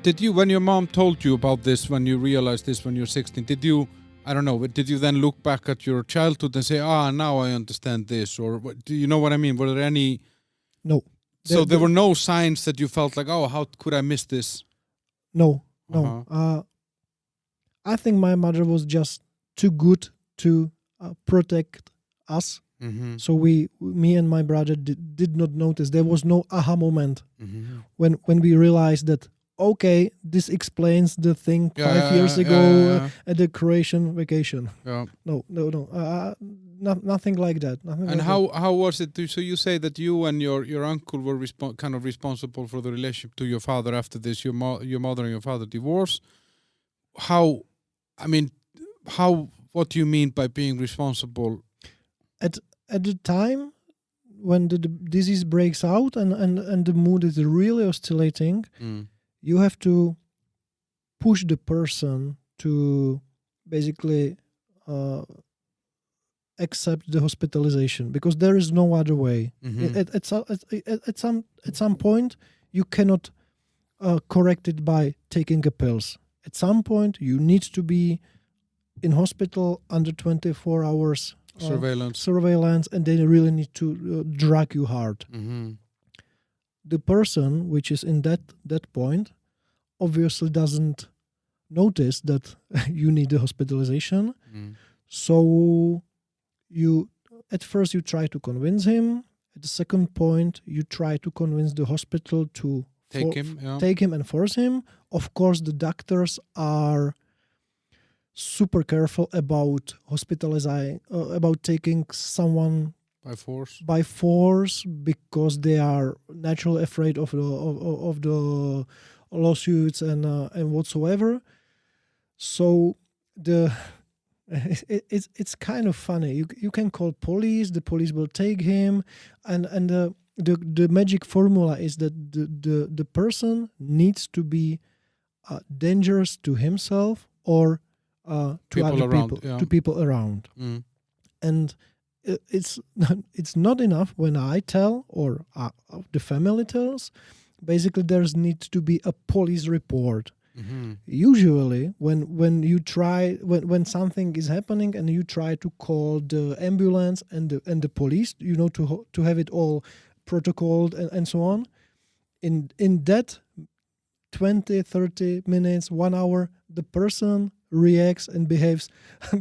S1: did you, when your mom told you about this, when you realized this when you're 16, did you then look back at your childhood and say, now I understand this? Or do you know what I mean? Were there any...
S2: No.
S1: So there were no signs that you felt like, how could I miss this?
S2: No. I think my mother was just too good to protect us. So me and my brother did not notice. There was no aha moment when we realized that, okay, this explains the thing 5 years ago at the Croatian vacation. No. Nothing like that.
S1: How was it? So you say that you and your uncle were kind of responsible for the relationship to your father after this. Your mother and your father divorced. What do you mean by being responsible?
S2: At the time when the disease breaks out and the mood is really oscillating, you have to push the person to basically accept the hospitalization, because there is no other way. At some point, you cannot correct it by taking pills. At some point, you need to be in hospital under 24 hours surveillance, and they really need to drug you hard. The person which is in that point obviously doesn't notice that you need the hospitalization. So at first you try to convince him, At the second point, you try to convince the hospital to
S1: Take him, yeah.
S2: take him and force him. Of course, the doctors are super careful about hospitalizing, about taking someone
S1: By force.
S2: because they are naturally afraid of the lawsuits and whatsoever. So it's kind of funny. You can call police. The police will take him, and the magic formula is that the person needs to be dangerous to himself or to
S1: People
S2: other
S1: around,
S2: people,
S1: yeah.
S2: to people around. And it's not enough when I tell or the family tells. Basically, there's needs to be a police report. Usually, when you try when something is happening and you try to call the ambulance and the police, to have it all protocoled and so on. In that 20-30 minutes, 1 hour, the person reacts and behaves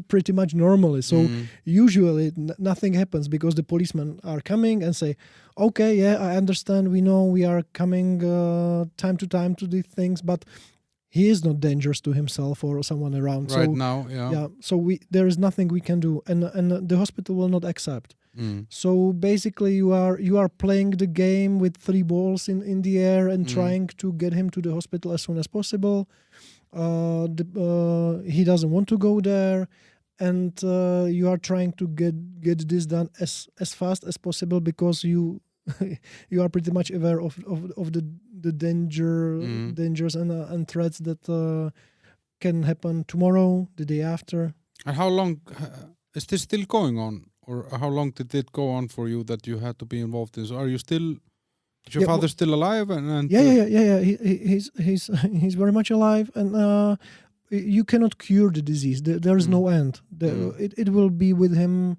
S2: pretty much normally. So usually nothing happens because the policemen are coming and say, okay, yeah, I understand, we know we are coming time to time to these things, but he is not dangerous to himself or someone around.
S1: Right
S2: so,
S1: now, yeah.
S2: Yeah. So there is nothing we can do, and the hospital will not accept. So basically, you are playing the game with 3 balls in the air and trying to get him to the hospital as soon as possible. He doesn't want to go there, and you are trying to get this done as fast as possible because you you are pretty much aware of the dangers and threats that can happen tomorrow, the day after.
S1: And how long is this still going on, or how long did it go on for you that you had to be involved in? So are you still? Is your father still alive?
S2: Yeah. He's very much alive, and you cannot cure the disease. There is no end. It will be with him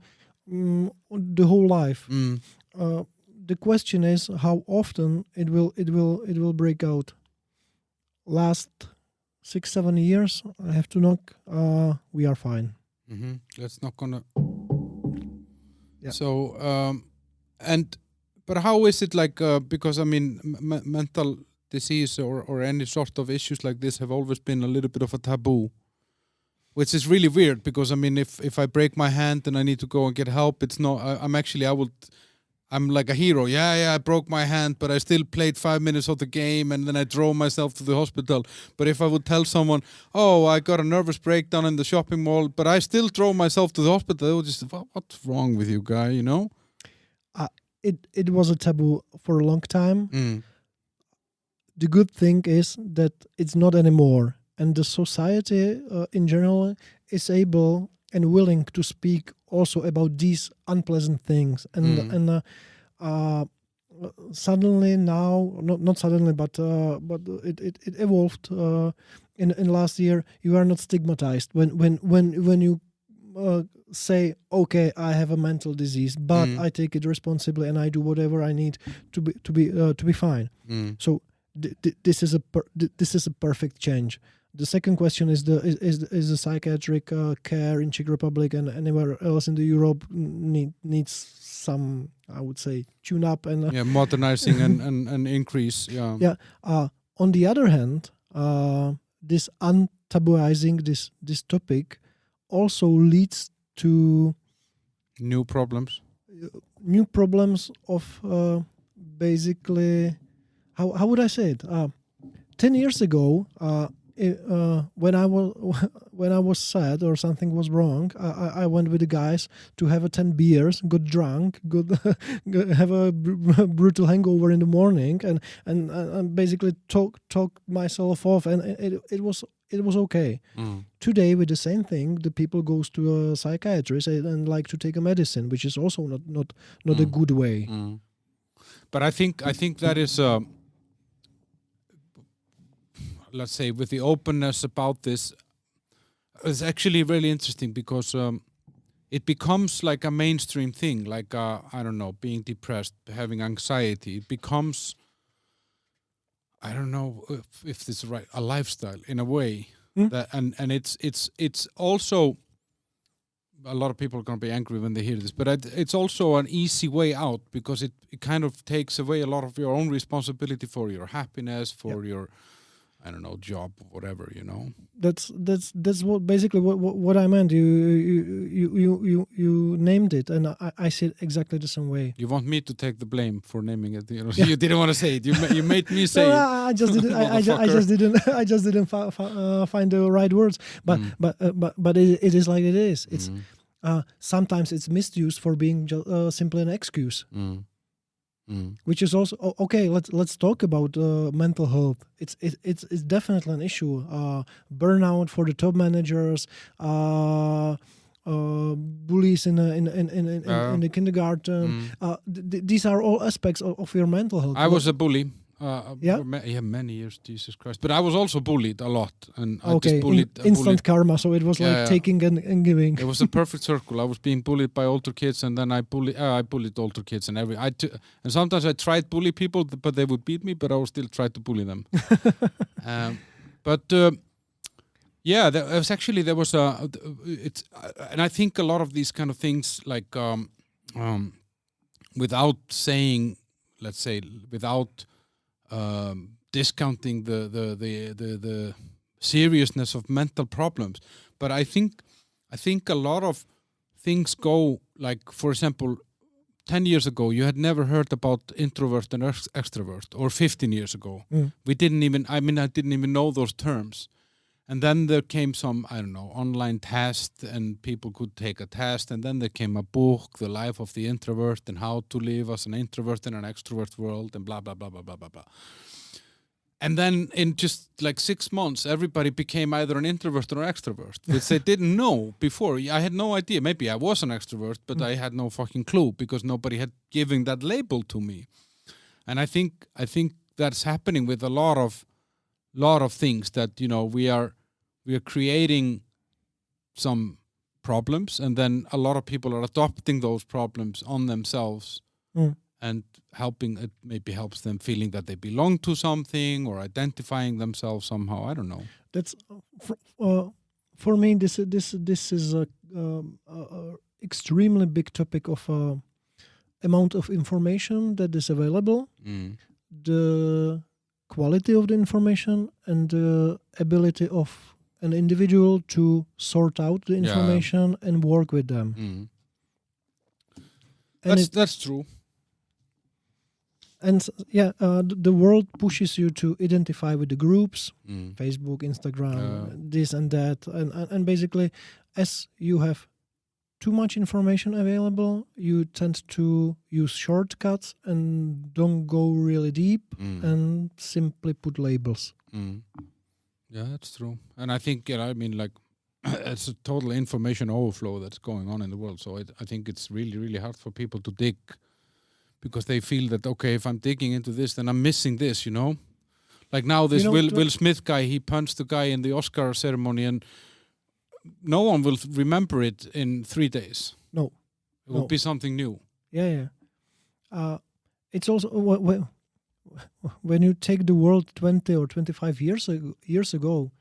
S2: the whole life. The question is how often it will break out. Last 6-7 years, I have to knock. We are fine.
S1: Let's knock on a.
S2: Yeah.
S1: So but how is it like? Because I mean, mental disease or any sort of issues like this have always been a little bit of a taboo, which is really weird. Because I mean, if I break my hand and I need to go and get help, it's not. I'm like a hero. Yeah, I broke my hand, but I still played 5 minutes of the game and then I drove myself to the hospital. But if I would tell someone, oh, I got a nervous breakdown in the shopping mall, but I still drove myself to the hospital, they would just, what's wrong with you, guy, you know?
S2: It was a taboo for a long time. The good thing is that it's not anymore. And the society in general is able and willing to speak also about these unpleasant things. And suddenly now, not suddenly, but it evolved in last year. You are not stigmatized when you say, okay, I have a mental disease, but I take it responsibly and I do whatever I need to be fine. So this is a perfect change. The second question is the psychiatric care in Czech Republic and anywhere else in the Europe needs some, I would say, tune up and
S1: modernizing and increase. Yeah.
S2: On the other hand, this untabooizing this topic also leads to
S1: new problems
S2: of basically how would I say it? 10 years ago, when I was sad or something was wrong, I went with the guys to have 10 beers, got drunk, have a brutal hangover in the morning, and basically talk myself off, and it was okay. Today with the same thing, the people goes to a psychiatrist and like to take a medicine, which is also not a good way.
S1: But I think that is. Let's say with the openness about this, it's actually really interesting because it becomes like a mainstream thing, like I don't know, being depressed, having anxiety. It becomes, I don't know if this is right, a lifestyle in a way. That and it's also a lot of people are going to be angry when they hear this, but it's also an easy way out because it kind of takes away a lot of your own responsibility for your happiness, for your, I don't know, job, whatever, you know.
S2: That's what basically what I meant. You named it, and I see it exactly the same way.
S1: You want me to take the blame for naming it? You know, you didn't want to say it. You made me say it.
S2: I just didn't. I just didn't find the right words. But it is like it is. It's sometimes it's misused for being simply an excuse. Which is also okay. Let's talk about mental health. It's definitely an issue. Burnout for the top managers, bullies in the kindergarten. These are all aspects of your mental health.
S1: I was a bully. Many years, Jesus Christ. But I was also bullied a lot, and I just bullied.
S2: Instant karma. So it was like taking and giving.
S1: It was a perfect circle. I was being bullied by older kids, and then I bullied older kids, and and sometimes I tried to bully people, but they would beat me, but I would still try to bully them. There was and I think a lot of these kind of things, like without saying, let's say, without discounting the seriousness of mental problems, but I think a lot of things go, like, for example, 10 years ago you had never heard about introvert and extrovert, or 15 years ago I didn't even know those terms, and then there came some, I don't know, online test, and people could take a test, and then there came a book, The Life of the Introvert, and how to live as an introvert in an extrovert world, and blah blah blah blah blah blah blah. And then in just like 6 months, everybody became either an introvert or an extrovert, which they didn't know before. I had no idea. Maybe I was an extrovert, but I had no fucking clue because nobody had given that label to me. And I think that's happening with a lot of things, that, you know, we are creating some problems, and then a lot of people are adopting those problems on themselves. And it maybe helps them feeling that they belong to something, or identifying themselves somehow. I don't know.
S2: That's for me. This is a extremely big topic of amount of information that is available, the quality of the information, and the ability of an individual to sort out the information and work with them.
S1: That's true.
S2: And the world pushes you to identify with the groups, Facebook, Instagram, this and that, and basically, as you have too much information available, you tend to use shortcuts and don't go really deep and simply put labels.
S1: Yeah, that's true. And I think, it's a total information overflow that's going on in the world. So I think it's really, really hard for people to dig, because they feel that, okay, if I'm digging into this, then I'm missing this, you know? Like now this Will Smith guy, he punched the guy in the Oscar ceremony, and no one will remember it in 3 days.
S2: No.
S1: It will be something new.
S2: Yeah. It's also, when you take the world 20 or 25 years ago,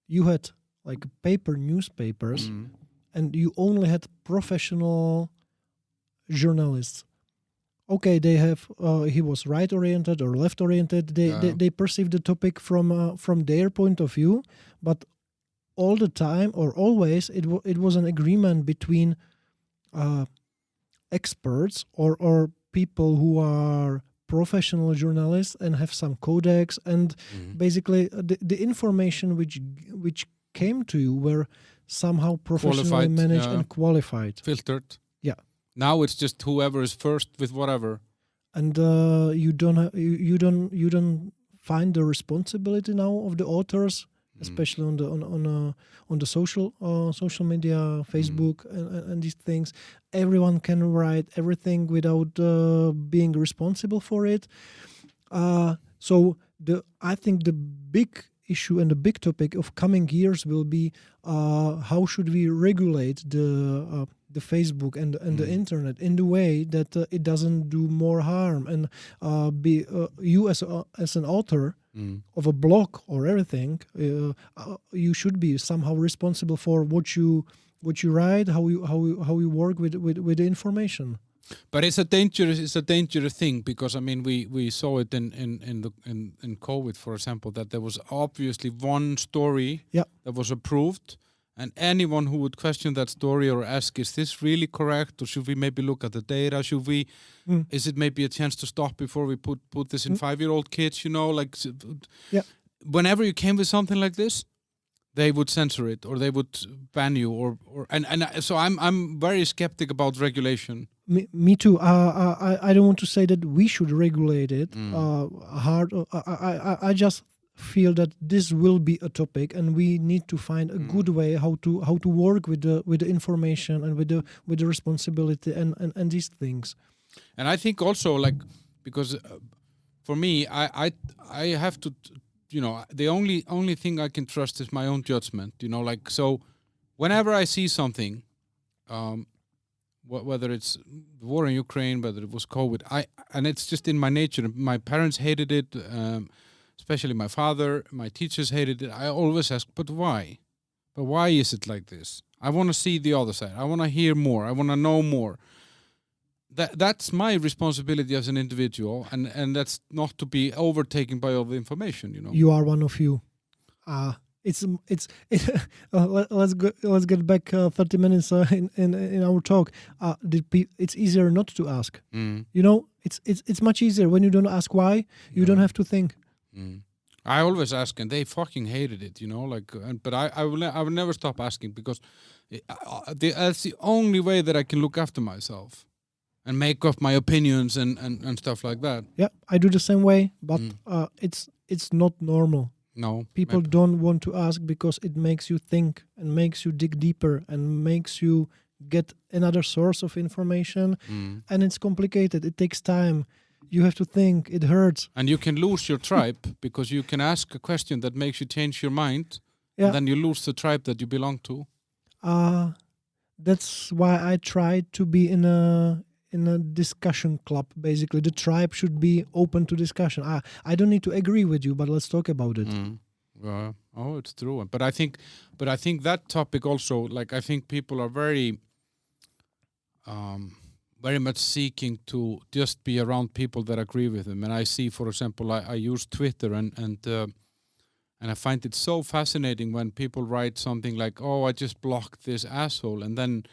S2: you had like paper newspapers, and you only had professional journalists. Okay, they have. He was right-oriented or left-oriented. They perceive the topic from their point of view, but all the time or always it was an agreement between experts or people who are professional journalists and have some codex, and basically the information which came to you were somehow professionally managed and qualified,
S1: filtered.
S2: Yeah.
S1: Now it's just whoever is first with whatever, and
S2: you don't find the responsibility now of the authors, especially on the social media, Facebook and these things. Everyone can write everything without being responsible for it. So I think the big issue and the big topic of coming years will be how should we regulate the Facebook and the internet in the way that it doesn't do more harm, and be you as an author of a blog or everything, you should be somehow responsible for what you what you write, how you work with the information.
S1: But it's a dangerous thing, because I mean we saw it in COVID, for example, that there was obviously one story that was approved, and anyone who would question that story or ask, is this really correct, or should we maybe look at the data? Should we? Is it maybe a chance to stop before we put this in 5-year-old kids? You know, like whenever you came with something like this, they would censor it, or they would ban you, so I'm very skeptic about regulation.
S2: Me too. I don't want to say that we should regulate it hard. I just feel that this will be a topic, and we need to find a good way how to work with the information and with the responsibility and these things.
S1: And I think also, like, because for me, I have to, you know, the only thing I can trust is my own judgment. You know, like, so whenever I see something, whether it's the war in Ukraine, whether it was COVID, and it's just in my nature. My parents hated it, especially my father. My teachers hated it. I always ask, but why? But why is it like this? I want to see the other side. I want to hear more. I want to know more. That's my responsibility as an individual, and that's not to be overtaken by all the information. You know,
S2: you are one of you. Let's get back 30 minutes in our talk. It's easier not to ask. You know, it's much easier when you don't ask why. You don't have to think.
S1: I always ask, and they fucking hated it. You know, like, but I will never stop asking, because that's the only way that I can look after myself and make up my opinions and stuff like that.
S2: Yeah, I do the same way, but it's not normal.
S1: No,
S2: people don't want to ask, because it makes you think and makes you dig deeper and makes you get another source of information, and it's complicated. It takes time. You have to think. It hurts.
S1: And you can lose your tribe, because you can ask a question that makes you change your mind, and then you lose the tribe that you belong to.
S2: That's why I try to be in a discussion club. Basically, the tribe should be open to discussion. I don't need to agree with you, but let's talk about it.
S1: It's true. But I think that topic also, like, I think people are very much seeking to just be around people that agree with them. And I see, for example, I use Twitter, and I find it so fascinating when people write something like, "Oh, I just blocked this asshole," and then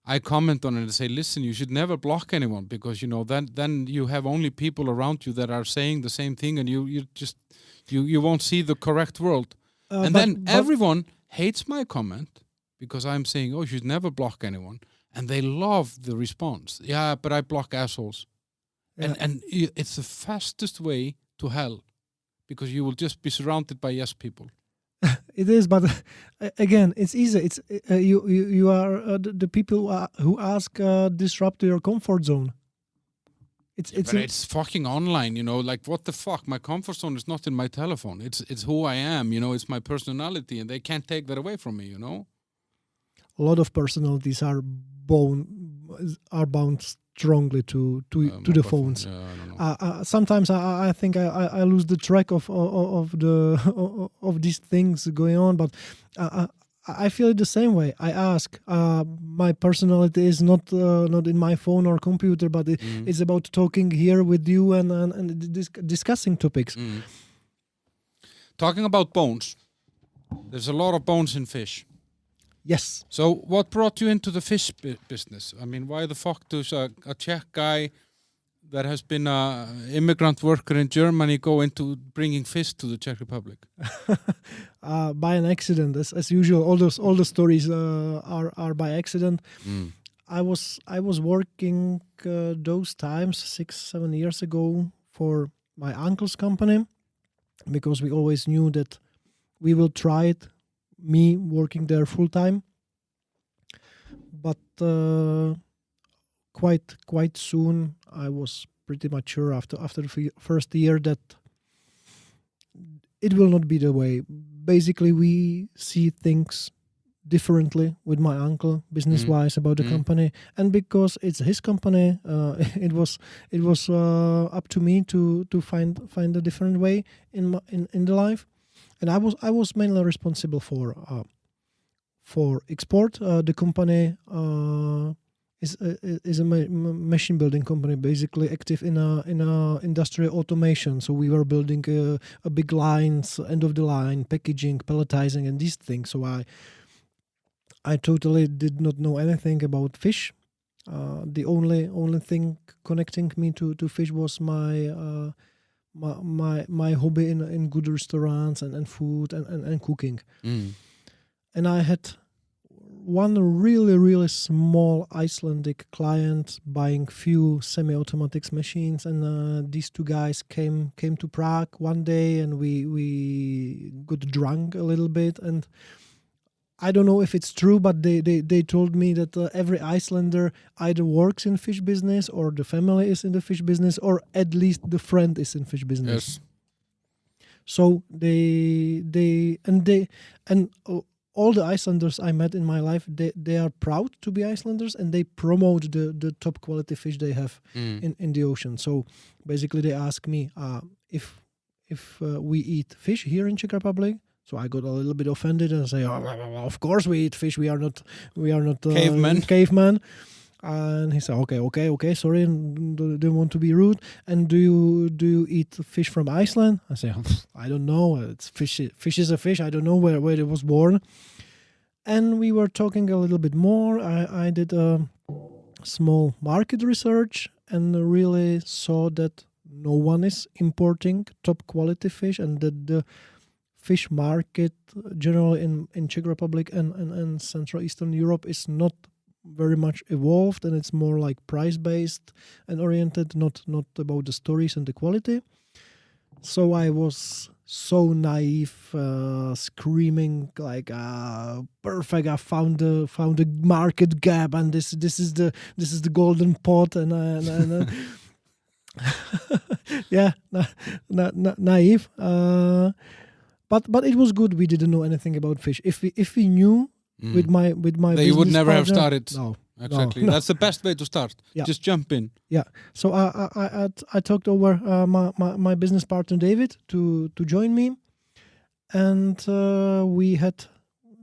S1: I comment on it and say, listen, you should never block anyone, because, you know, then you have only people around you that are saying the same thing, and you won't see the correct world. And then everyone hates my comment, because I'm saying, oh, you should never block anyone. And they love the response. Yeah, but I block assholes. Yeah. And it's the fastest way to hell, because you will just be surrounded by yes people.
S2: It is, but again, it's easy. It's you are the people who ask disrupt your comfort zone.
S1: It's fucking online, you know. Like, what the fuck? My comfort zone is not in my telephone. It's who I am, you know. It's my personality, and they can't take that away from me, you know.
S2: A lot of personalities are bound strongly to the phones.
S1: Yeah, I don't know.
S2: Sometimes I think I lose the track of these things going on, but I feel it the same way. I ask. My personality is not in my phone or computer, but it's about talking here with you and discussing topics.
S1: Talking about bones, there's a lot of bones in fish.
S2: Yes.
S1: So what brought you into the fish business? I mean, why the fuck does a Czech guy that has been an immigrant worker in Germany go into bringing fish to the Czech Republic?
S2: By an accident, as usual. All the stories are by accident. I was working those times 6-7 years ago for my uncle's company, because we always knew that we will try it. Me working there full time, but quite soon I was pretty mature after the first year that it will not be the way. Basically, we see things differently with my uncle, business-wise, about the company, and because it's his company, it was up to me to find a different way in the life. And I was mainly responsible for for export. The company is a machine building company, basically active in a industrial automation. So we were building a big lines, end of the line, packaging, pelletizing, and these things. So I totally did not know anything about fish. The only thing connecting me to fish was my hobby in good restaurants and food and cooking. And I had one really small Icelandic client buying few semi-automatics machines, and these two guys came to Prague one day, and we got drunk a little bit, and I don't know if it's true, but they told me that every Icelander either works in fish business, or the family is in the fish business, or at least the friend is in fish business.
S1: Yes.
S2: So all the Icelanders I met in my life, they are proud to be Icelanders, and they promote the top quality fish they have in the ocean. So basically, they ask me if we eat fish here in Czech Republic. So I got a little bit offended and say, "Oh, of course we eat fish. We are not cavemen." And he said, "Okay, sorry, don't want to be rude. And do you eat fish from Iceland?" I say, "I don't know. It's fish. Fish is a fish. I don't know where it was born." And we were talking a little bit more. I did a small market research and really saw that no one is importing top quality fish, and that the fish market generally in Czech Republic and Central Eastern Europe is not very much evolved, and it's more like price based and oriented, not about the stories and the quality. So I was so naive, screaming like, "Perfect! I found the market gap, and this is the golden pot." And yeah, naive. But it was good. We didn't know anything about fish. If we knew with my
S1: that you would never
S2: partner,
S1: have started.
S2: No,
S1: exactly.
S2: no.
S1: That's the best way to start.
S2: Yeah.
S1: Just jump in.
S2: Yeah. So I talked over my business partner David to join me, and we had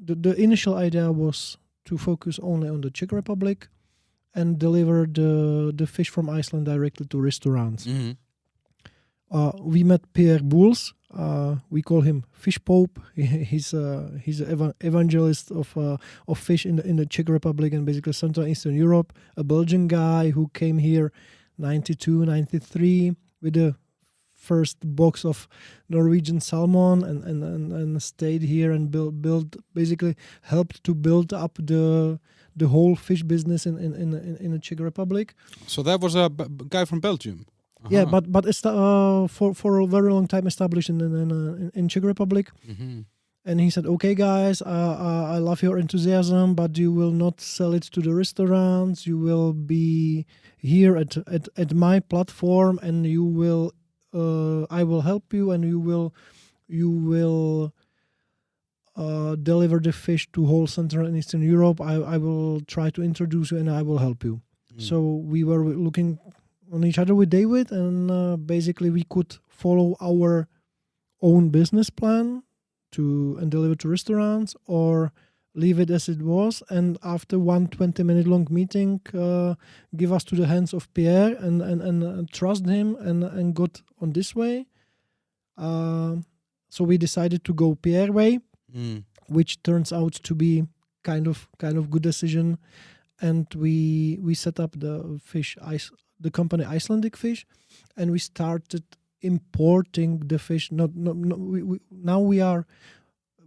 S2: the initial idea was to focus only on the Czech Republic and deliver the fish from Iceland directly to restaurants. We met Pierre Bouls. We call him Fish Pope. He's an evangelist of fish in the Czech Republic and basically Central and Eastern Europe. A Belgian guy who came here 92, 93 with the first box of Norwegian salmon and stayed here and built basically helped to build up the whole fish business in the Czech Republic.
S1: So that was a guy from Belgium.
S2: Yeah, but for a very long time established in Czech Republic, and he said, "Okay, guys, I love your enthusiasm, but you will not sell it to the restaurants. You will be here at my platform, and you will, I will help you, and you will deliver the fish to whole Central and Eastern Europe. I will try to introduce you, and I will help you." So we were looking on each other with David, and basically we could follow our own business plan and deliver to restaurants, or leave it as it was, and after one 20-minute long meeting, give us to the hands of Pierre and trust him and got on this way. So we decided to go Pierre way, which turns out to be kind of good decision, and we set up the company Icelandic Fish, and we started importing the fish. Now we are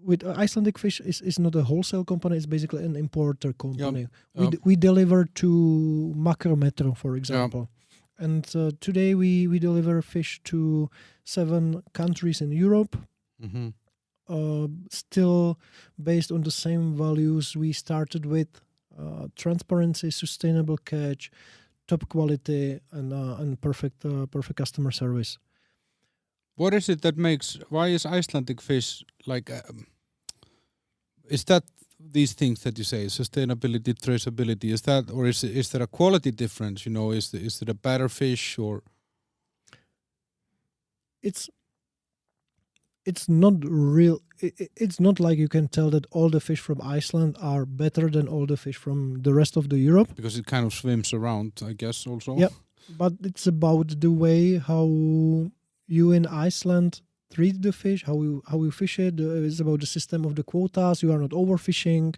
S2: with Icelandic Fish is not a wholesale company; it's basically an importer company.
S1: Yep.
S2: We deliver to Macrometro, for example, and today we deliver fish to 7 countries in Europe. Still based on the same values we started with: transparency, sustainable catch, top quality, and perfect customer service.
S1: What is it that why is Icelandic fish like, is that these things that you say, sustainability, traceability, is that, or is there a quality difference, is it a better fish, or?
S2: It's it's not real. It's not like you can tell that all the fish from Iceland are better than all the fish from the rest of the Europe.
S1: Because it kind of swims around, I guess, also.
S2: Yeah, but it's about the way how you in Iceland treat the fish, how you fish it. It's about the system of the quotas. You are not overfishing,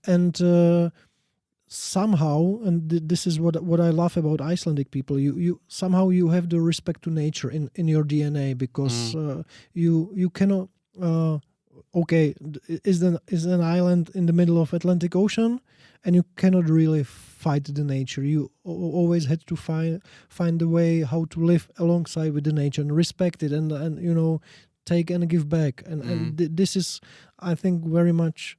S2: and somehow, and this is what I love about Icelandic people. You somehow you have the respect to nature in your DNA, because you cannot. Is an island in the middle of Atlantic Ocean, and you cannot really fight the nature. You always had to find a way how to live alongside with the nature and respect it, and take and give back. And this is, I think, very much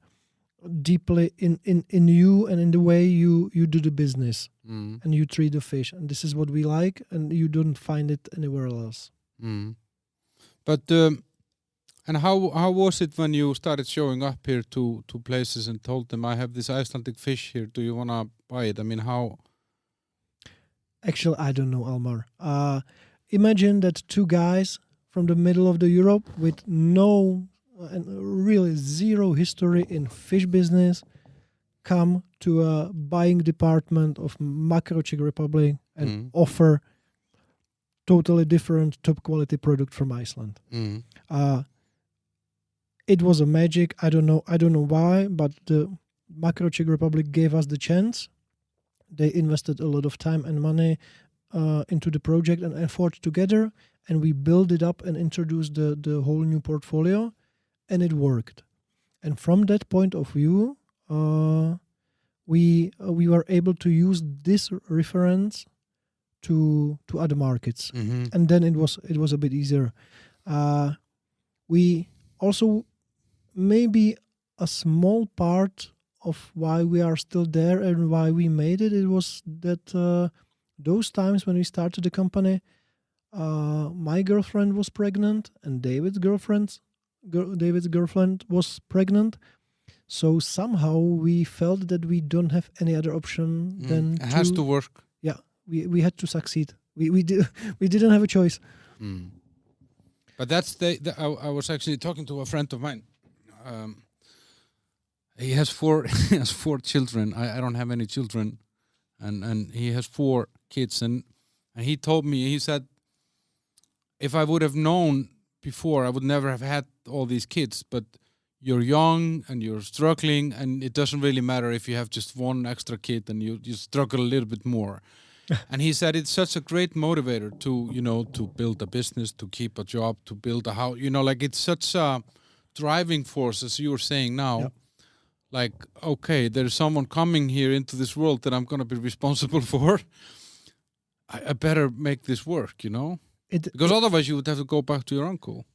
S2: deeply in you and in the way you do the business and you treat the fish. And this is what we like, and you don't find it anywhere else.
S1: But and how was it when you started showing up here to places and told them, I have this Icelandic fish here, do you want to buy it? I mean, how?
S2: Actually, I don't know, Almar. Imagine that two guys from the middle of the Europe with no and really zero history in fish business come to a buying department of Macro Czech Republic and offer totally different top quality product from Iceland. It was a magic. I don't know why, but the Macro Czech Republic gave us the chance. They invested a lot of time and money into the project and effort together, and we built it up and introduced the whole new portfolio, and it worked. And from that point of view, we were able to use this reference to other markets, and then it was a bit easier. We also, maybe a small part of why we are still there and why we made it, it was that those times when we started the company, my girlfriend was pregnant and David's girlfriend was pregnant. So somehow we felt that we don't have any other option than
S1: it has to work.
S2: Yeah, we had to succeed. We didn't have a choice.
S1: But that's I was actually talking to a friend of mine. He has four children. I don't have any children, and he has 4 kids. And he told me, he said, if I would have known before, I would never have had all these kids. But you're young and you're struggling, and it doesn't really matter if you have just one extra kid and you struggle a little bit more. And he said it's such a great motivator to build a business, to keep a job, to build a house. Like it's such a driving force, as you were saying now. Yep. Like, okay, there's someone coming here into this world that I'm going to be responsible for. I better make this work, because otherwise you would have to go back to your uncle.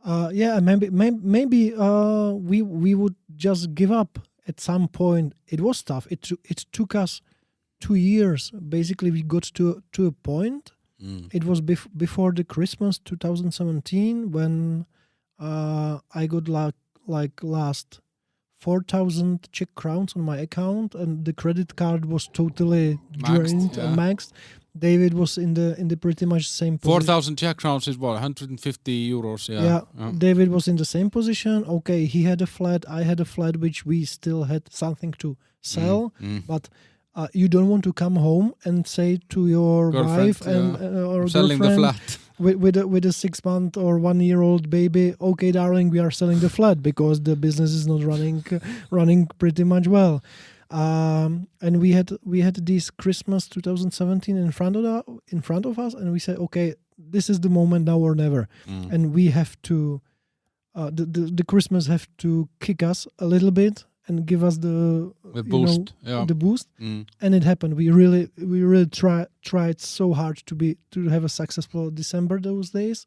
S1: Maybe we would just give up at some point. It was tough. It took us 2 years. Basically, we got to a point. It was before the Christmas 2017 when I got like last 4,000 Czech crowns on my account, and the credit card was totally drained and maxed. David was in the pretty much same position. 4,000 Czech crowns is what, 150 euros?
S2: Yeah. David was in the same position. Okay, he had a flat, I had a flat, which we still had something to sell, but you don't want to come home and say to your wife or
S1: selling
S2: girlfriend
S1: the flat
S2: with a 6-month or 1-year-old baby, okay, darling, we are selling the flat because the business is not running pretty much well. And we had this Christmas 2017 in front of us, and we said, okay, this is the moment, now or never, and we have to the Christmas have to kick us a little bit and give us the boost, the boost, and it happened. We really tried so hard to have a successful December those days,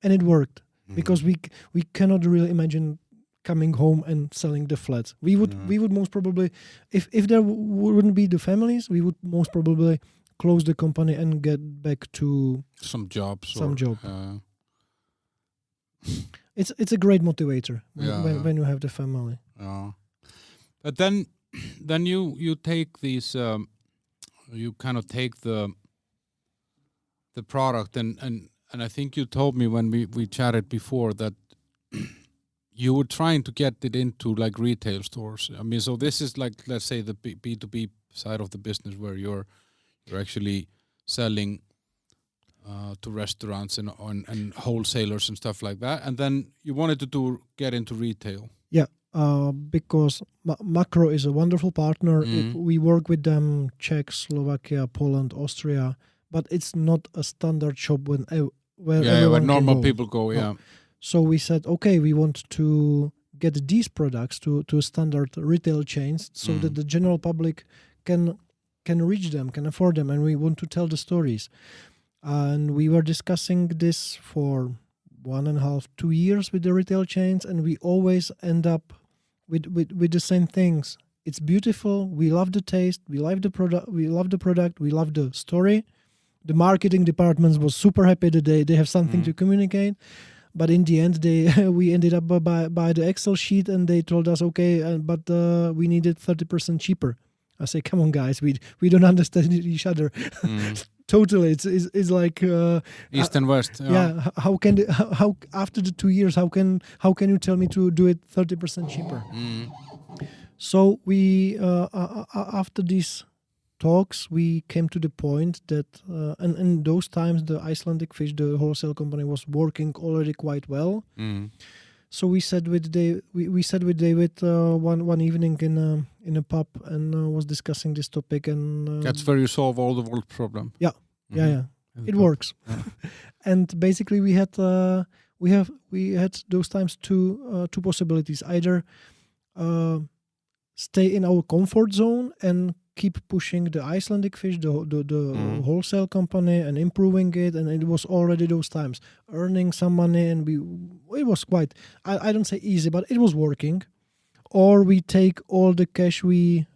S2: and it worked because we cannot really imagine coming home and selling the flats. We would most probably, if there wouldn't be the families, we would most probably close the company and get back to
S1: some job.
S2: It's a great motivator when you have the family.
S1: But then you take these, you kind of take the product and I think you told me when we chatted before that you were trying to get it into like retail stores. I mean, so this is like, let's say, the B2B side of the business where you're actually selling to restaurants and wholesalers and stuff like that. And then you wanted to get into retail.
S2: Yeah, because Macro is a wonderful partner. We work with them, Czech, Slovakia, Poland, Austria, but it's not a standard shop where
S1: normal people go. Yeah.
S2: So we said, okay, we want to get these products to standard retail chains so that the general public can reach them, can afford them, and we want to tell the stories. And we were discussing this for 1.5, 2 years with the retail chains, and we always end up with the same things. It's beautiful. We love the taste. We love the product. We love the story. The marketing departments was super happy that they have something to communicate. But in the end, we ended up by the Excel sheet, and they told us, okay, but we need it 30% cheaper. I say, come on, guys, we don't understand each other. Totally, it's like
S1: East and West.
S2: Yeah. How after the 2 years, how can you tell me to do it 30% cheaper? So we after these talks, we came to the point that and in those times the Icelandic fish, the wholesale company, was working already quite well. So we sat with David one evening in a pub and was discussing this topic, and
S1: that's where you solve all the world problem.
S2: Yeah. It works. And basically we had those times two possibilities: either stay in our comfort zone and keep pushing the Icelandic fish, the wholesale company, and improving it. And it was already those times earning some money, and it was quite, I don't say easy, but it was working. Or we take all the cash we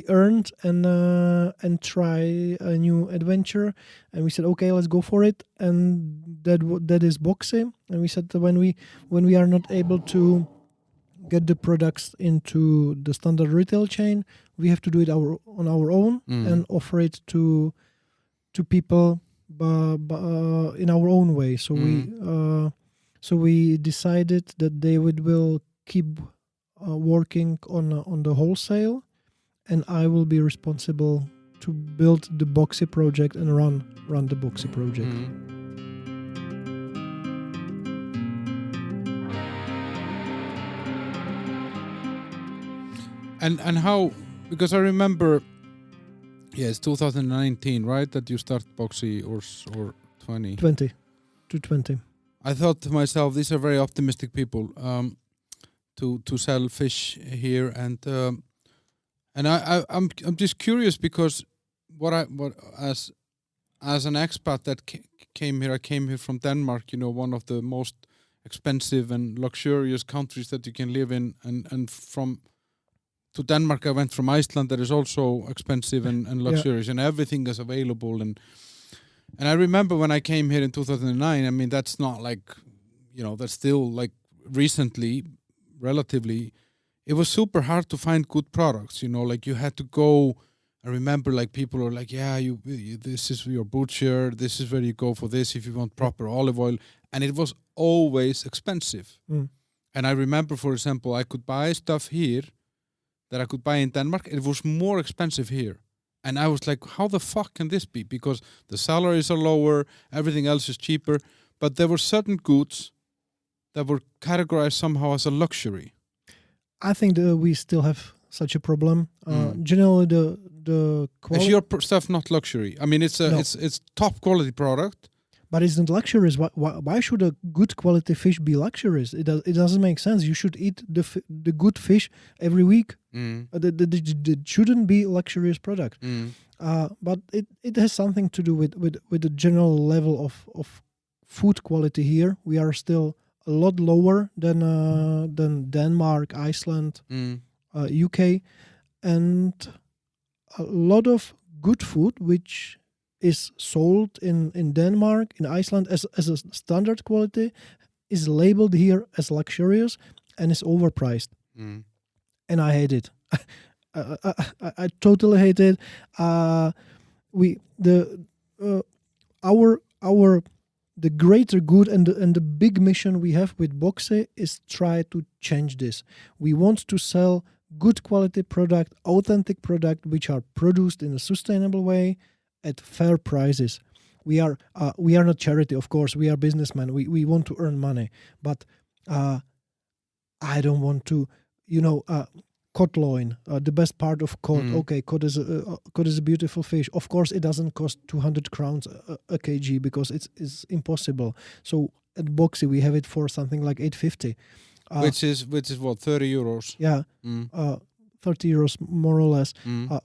S2: earned and try a new adventure. And we said, okay, let's go for it. And that is Boxxi. And we said that when we are not able to get the products into the standard retail chain, we have to do it on our own and offer it to people in our own way. So we decided that David will keep working on the wholesale, and I will be responsible to build the Boxxi project and run the Boxxi project.
S1: And how, because I remember, it's 2019, right, that you start Boxxi, or 20?
S2: 20.
S1: I thought to myself, these are very optimistic people to sell fish here, and I'm just curious, because as an expat that came here, I came here from Denmark, one of the most expensive and luxurious countries that you can live in, and to Denmark I went from Iceland, that is also expensive and luxurious, and everything is available, and I remember when I came here in 2009, I mean, that's not like, that's still like recently, relatively, it was super hard to find good products, like you had to go. I remember like people were like, you this is your butcher, this is where you go for this if you want proper olive oil, and it was always expensive. And I remember, for example, I could buy stuff here that I could buy in Denmark. It was more expensive here. And I was like, how the fuck can this be? Because the salaries are lower, everything else is cheaper, but there were certain goods that were categorized somehow as a luxury.
S2: I think that we still have such a problem. Generally, the quality...
S1: Is your stuff not luxury? I mean, it's top quality product.
S2: But it's not luxurious. Why should a good quality fish be luxurious? It doesn't make sense. You should eat the good fish every week. It shouldn't be a luxurious product. But it has something to do with the general level of food quality here. We are still a lot lower than Denmark, Iceland, UK, and a lot of good food which is sold in Denmark, in Iceland as a standard quality, is labeled here as luxurious and is overpriced. And I hate it. I totally hate it. Our the greater good and the big mission we have with Boxxi is try to change this. We want to sell good quality product, authentic product, which are produced in a sustainable way at fair prices. We are not charity, of course. We are businessmen. We want to earn money, but I don't want to, cod loin, the best part of cod. Okay, cod is a beautiful fish. Of course, it doesn't cost 200 crowns a kg because it's impossible. So at Boxxi we have it for something like 850.
S1: Which is what, 30 euros?
S2: Yeah, 30 euros more or less.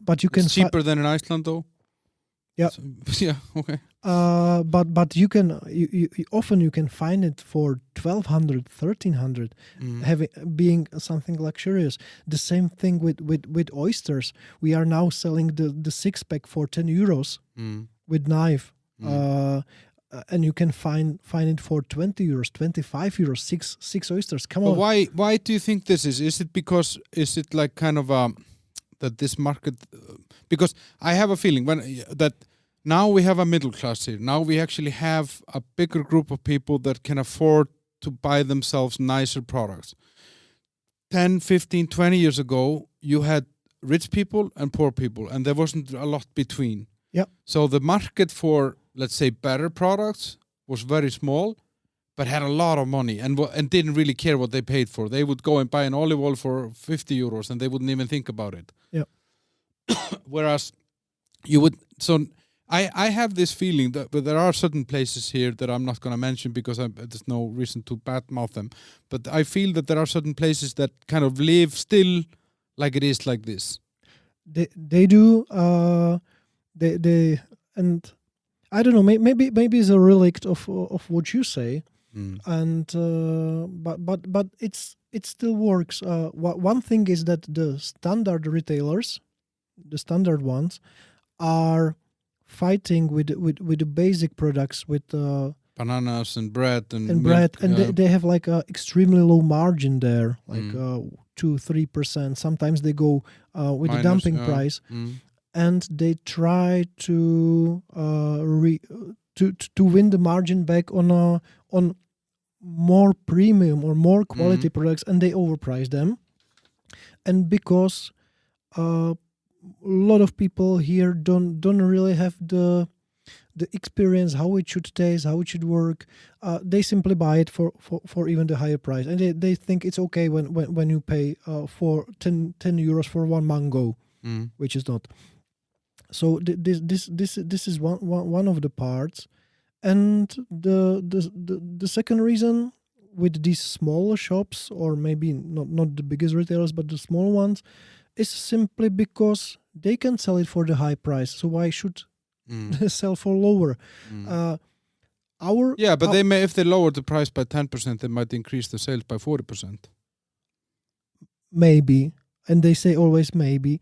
S2: But you can
S1: it's cheaper than in Iceland, though.
S2: Yeah.
S1: So, yeah. Okay.
S2: But you can you often you can find it for 1,200, 1,300, being something luxurious. The same thing with oysters. We are now selling the 6-pack for 10 euros with knife. And you can find it for 20 euros, 25 euros, six oysters. Come on.
S1: Why do you think this is? Is it like kind of that this market? Because I have a feeling that now we have a middle class here. Now we actually have a bigger group of people that can afford to buy themselves nicer products. 10, 15, 20 years ago, you had rich people and poor people, and there wasn't a lot between.
S2: Yeah.
S1: So the market for, let's say, better products was very small, but had a lot of money and didn't really care what they paid for. They would go and buy an olive oil for 50 euros and they wouldn't even think about it.
S2: Yeah.
S1: Whereas you would... So I have this feeling that there are certain places here that I'm not going to mention because there's no reason to badmouth them. But I feel that there are certain places that kind of live still like it is like this.
S2: They do... They and I don't know. Maybe it's a relic of what you say, and but it still works. One thing is that the standard retailers, the standard ones, are fighting with the basic products with
S1: bananas and bread and
S2: bread,
S1: milk,
S2: and they have like a extremely low margin there, like 2-3%. Sometimes they go with the dumping price. And they try to win the margin back on more premium or more quality products, and they overprice them. And because a lot of people here don't really have the experience how it should taste, how it should work, they simply buy it for even the higher price, and they think it's okay when you pay for 10 euros for one mango, which is not. So this is one of the parts, and the second reason with these smaller shops, or maybe not the biggest retailers but the small ones, is simply because they can sell it for the high price. So why should they sell for lower?
S1: They may, if they lower the price by 10%, they might increase the sales by 40%.
S2: Maybe, and they say always maybe.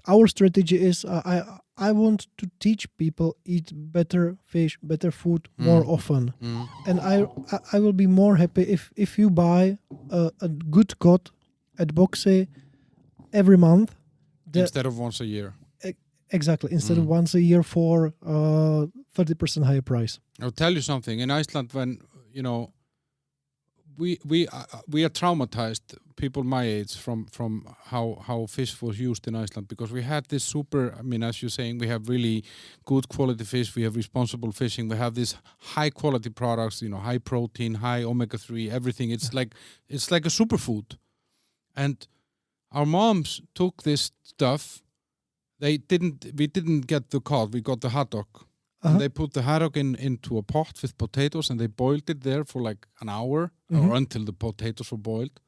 S2: Our strategy is I want to teach people eat better fish, better food more often, and I will be more happy if you buy a good cod at Boxxi every month
S1: instead of once a year.
S2: Exactly, instead of once a year for 30% higher price.
S1: I'll tell you something. In Iceland, when we are traumatized, people my age, from how fish was used in Iceland, because we had this super, as you're saying, we have really good quality fish, we have responsible fishing, we have these high quality products, high protein, high omega-3, everything. It's like a superfood. And our moms took this stuff. We didn't get the cod, we got the haddock. And they put the haddock into a pot with potatoes, and they boiled it there for like an hour or until the potatoes were boiled.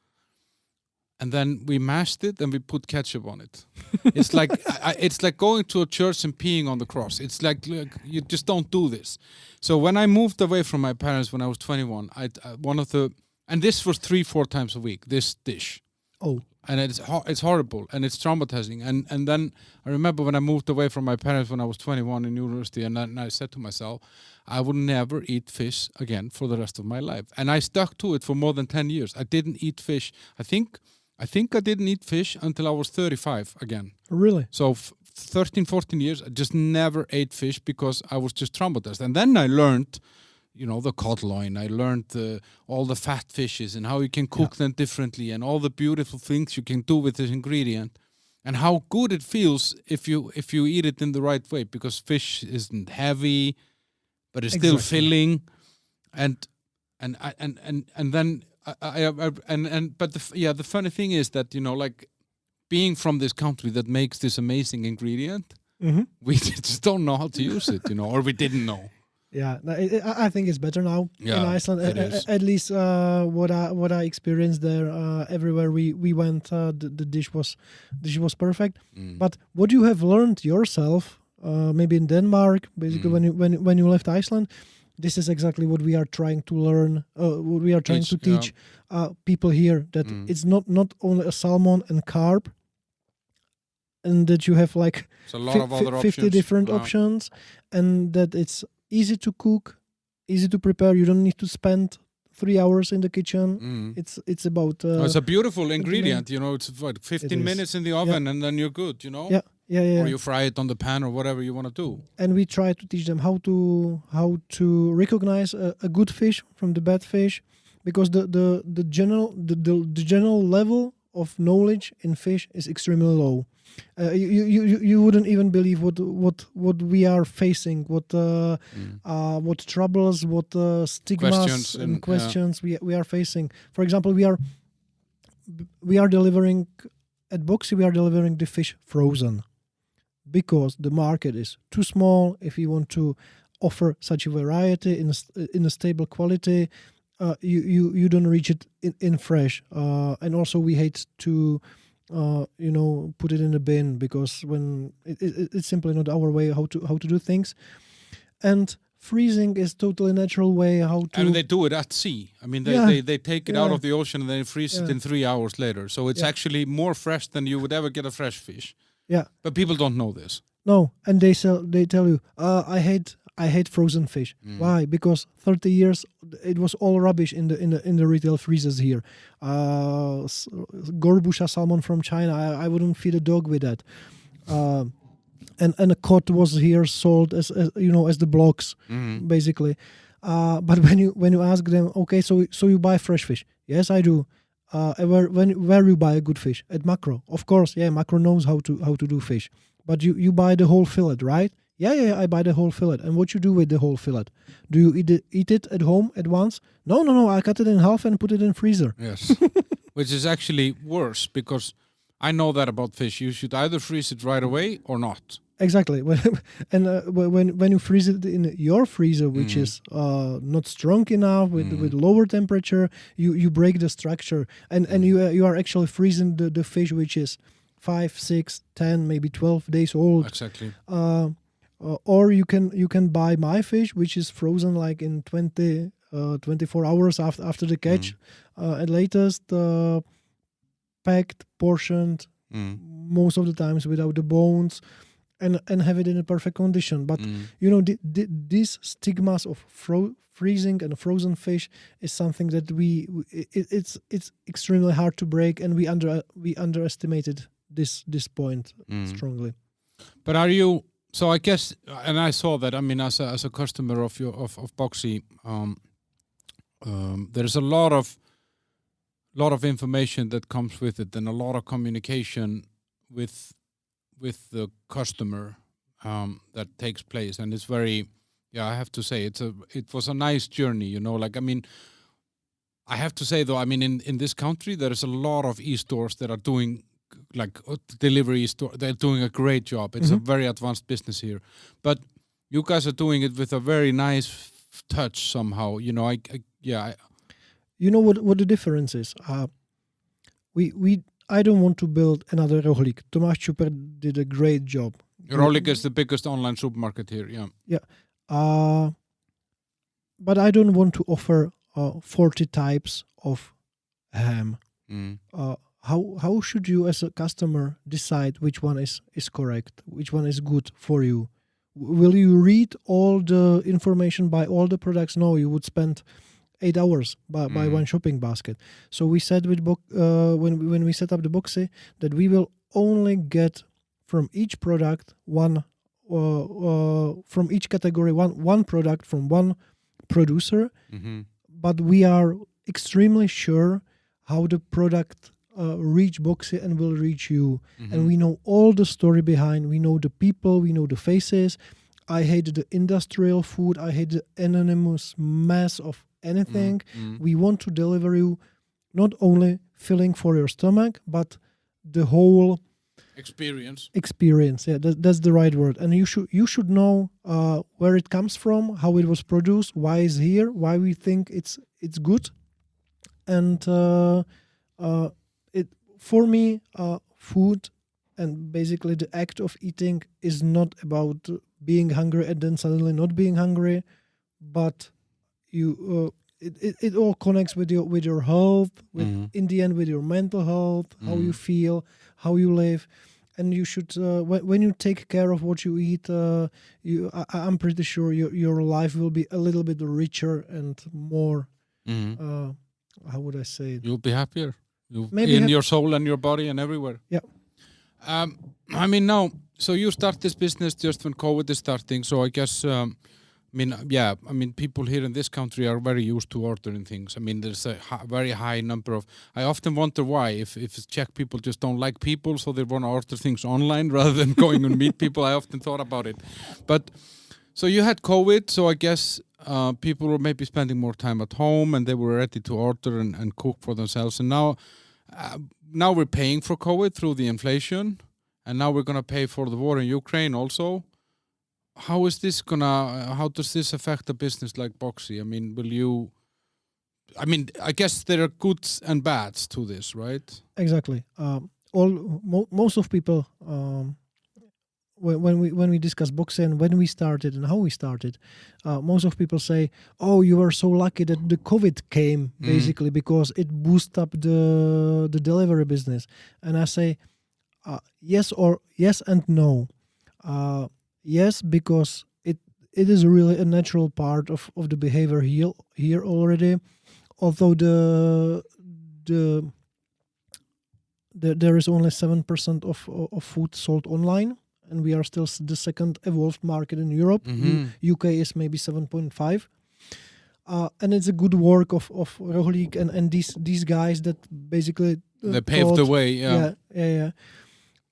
S1: And then we mashed it and we put ketchup on it. It's like it's like going to a church and peeing on the cross. It's like you just don't do this. So when I moved away from my parents when I was 21, and this was 3-4 times a week, this dish.
S2: Oh.
S1: And it's horrible and it's traumatizing. And then I remember when I moved away from my parents when I was 21 in university, and then I said to myself, I would never eat fish again for the rest of my life. And I stuck to it for more than 10 years. I didn't eat fish. I think I didn't eat fish until I was 35 again.
S2: Really?
S1: So 13, 14 years, I just never ate fish because I was just traumatized. And then I learned, the cod loin. I learned all the fat fishes and how you can cook them differently and all the beautiful things you can do with this ingredient. And how good it feels if you eat it in the right way, because fish isn't heavy, but it's still filling, and then the funny thing is that like being from this country that makes this amazing ingredient, we just don't know how to use it, or we didn't know.
S2: Yeah, I think it's better now in Iceland. At least what I experienced there, everywhere we went, the dish was perfect. But what you have learned yourself, maybe in Denmark, basically when you left Iceland, this is exactly what we are trying to learn. What we are trying to teach people here, that it's not only a salmon and carp, and that you have like
S1: a lot of other
S2: 50
S1: options.
S2: different options, and that it's easy to cook, easy to prepare. You don't need to spend 3 hours in the kitchen. It's about.
S1: It's a beautiful ingredient. It's what 15 minutes in the oven, and then you're good.
S2: Yeah.
S1: Or you fry it on the pan or whatever you want to do.
S2: And we try to teach them how to recognize a good fish from the bad fish, because the general level of knowledge in fish is extremely low. You wouldn't even believe what we are facing, what troubles, what stigmas and questions we are facing. For example, we are delivering at Boxxi. We are delivering the fish frozen, because the market is too small. If you want to offer such a variety in a stable quality, you don't reach it in fresh. And also we hate to put it in a bin, because when it's simply not our way how to do things. And freezing is totally natural way how to.
S1: And they do it at sea. I mean, they take it out of the ocean and then freeze it in 3 hours later. So it's actually more fresh than you would ever get a fresh fish.
S2: Yeah.
S1: But people don't know this.
S2: No, and they tell you, I hate frozen fish. Why? Because 30 years it was all rubbish in the retail freezers here. Gorbusha salmon from China, I wouldn't feed a dog with that. And a cod was here sold as the blocks, basically. But when you ask them, okay, so you buy fresh fish? Yes, I do. Where you buy a good fish? At Macro, of course. Yeah, Macro knows how to do fish. But you buy the whole fillet, right? Yeah, I buy the whole fillet. And what you do with the whole fillet? Do you eat it at home at once? No. I cut it in half and put it in freezer.
S1: Yes, which is actually worse, because I know that about fish. You should either freeze it right away or not.
S2: Exactly. And when you freeze it in your freezer, which is not strong enough, with lower temperature, you break the structure, and you are actually freezing the fish, which is 5, 6, 10, maybe 12 days old.
S1: Exactly.
S2: Or you can buy my fish, which is frozen like in 24 hours after the catch, at latest, packed, portioned, most of the times without the bones, and have it in a perfect condition. But these stigmas of freezing and frozen fish is something that it's extremely hard to break, and we underestimated this point strongly.
S1: But are you? So I guess, and I saw that. I mean, as a customer of Boxxi, there's a lot of information that comes with it, and a lot of communication with the customer that takes place, and it's very. Yeah, I have to say it was a nice journey. Like, I mean, I have to say though, I mean, in this country there is a lot of e-stores that are doing, like, delivery store. They're doing a great job. It's a very advanced business here, but you guys are doing it with a very nice touch somehow. You know
S2: what the difference is. I don't want to build another Rohlik. Tomáš Čuper did a great job.
S1: Rohlik is the biggest online supermarket here.
S2: Yeah. But I don't want to offer 40 types of ham. How should you as a customer decide which one is correct, which one is good for you? Will you read all the information by all the products? No, you would spend 8 hours by one shopping basket. So we said when we set up the Boxxi that we will only get from each product from each category one product from one producer, but we are extremely sure how the product reach Boxxi and will reach you. And we know all the story behind. We know the people. We know the faces. I hate the industrial food. I hate the anonymous mess of anything. We want to deliver you not only filling for your stomach, but the whole
S1: experience.
S2: Yeah, that's the right word. And you should know where it comes from, how it was produced, why it's here, why we think it's good. And for me, food and basically the act of eating is not about being hungry and then suddenly not being hungry, but you it all connects with your health, with in the end with your mental health, how you feel, how you live. And you should when you take care of what you eat, I'm pretty sure your life will be a little bit richer and more. How would I say it?
S1: You'll be happier. Your soul and your body and everywhere.
S2: Yeah.
S1: I mean, now, so you start this business just when COVID is starting. So I guess, people here in this country are very used to ordering things. I mean, there's a very high number of. I often wonder why, if Czech people just don't like people, so they want to order things online rather than going and meet people. I often thought about it, but so you had COVID, so I guess people were maybe spending more time at home, and they were ready to order and cook for themselves. And now we're paying for COVID through the inflation, and now we're gonna pay for the war in Ukraine also. How does this affect a business like Boxxi? I mean, I guess there are goods and bads to this, right?
S2: Exactly. Most of people, when we discuss Boxxi and when we started and how we started, most of people say, "Oh, you were so lucky that the COVID came, basically, because it boosted up the delivery business." And I say, yes and no. Yes, because it is really a natural part of the behavior here already. Although there is only 7% of food sold online, and we are still the second evolved market in Europe. UK is maybe 7.5. And it's a good work of Rohlik and these guys that basically
S1: they paved the way.
S2: Yeah.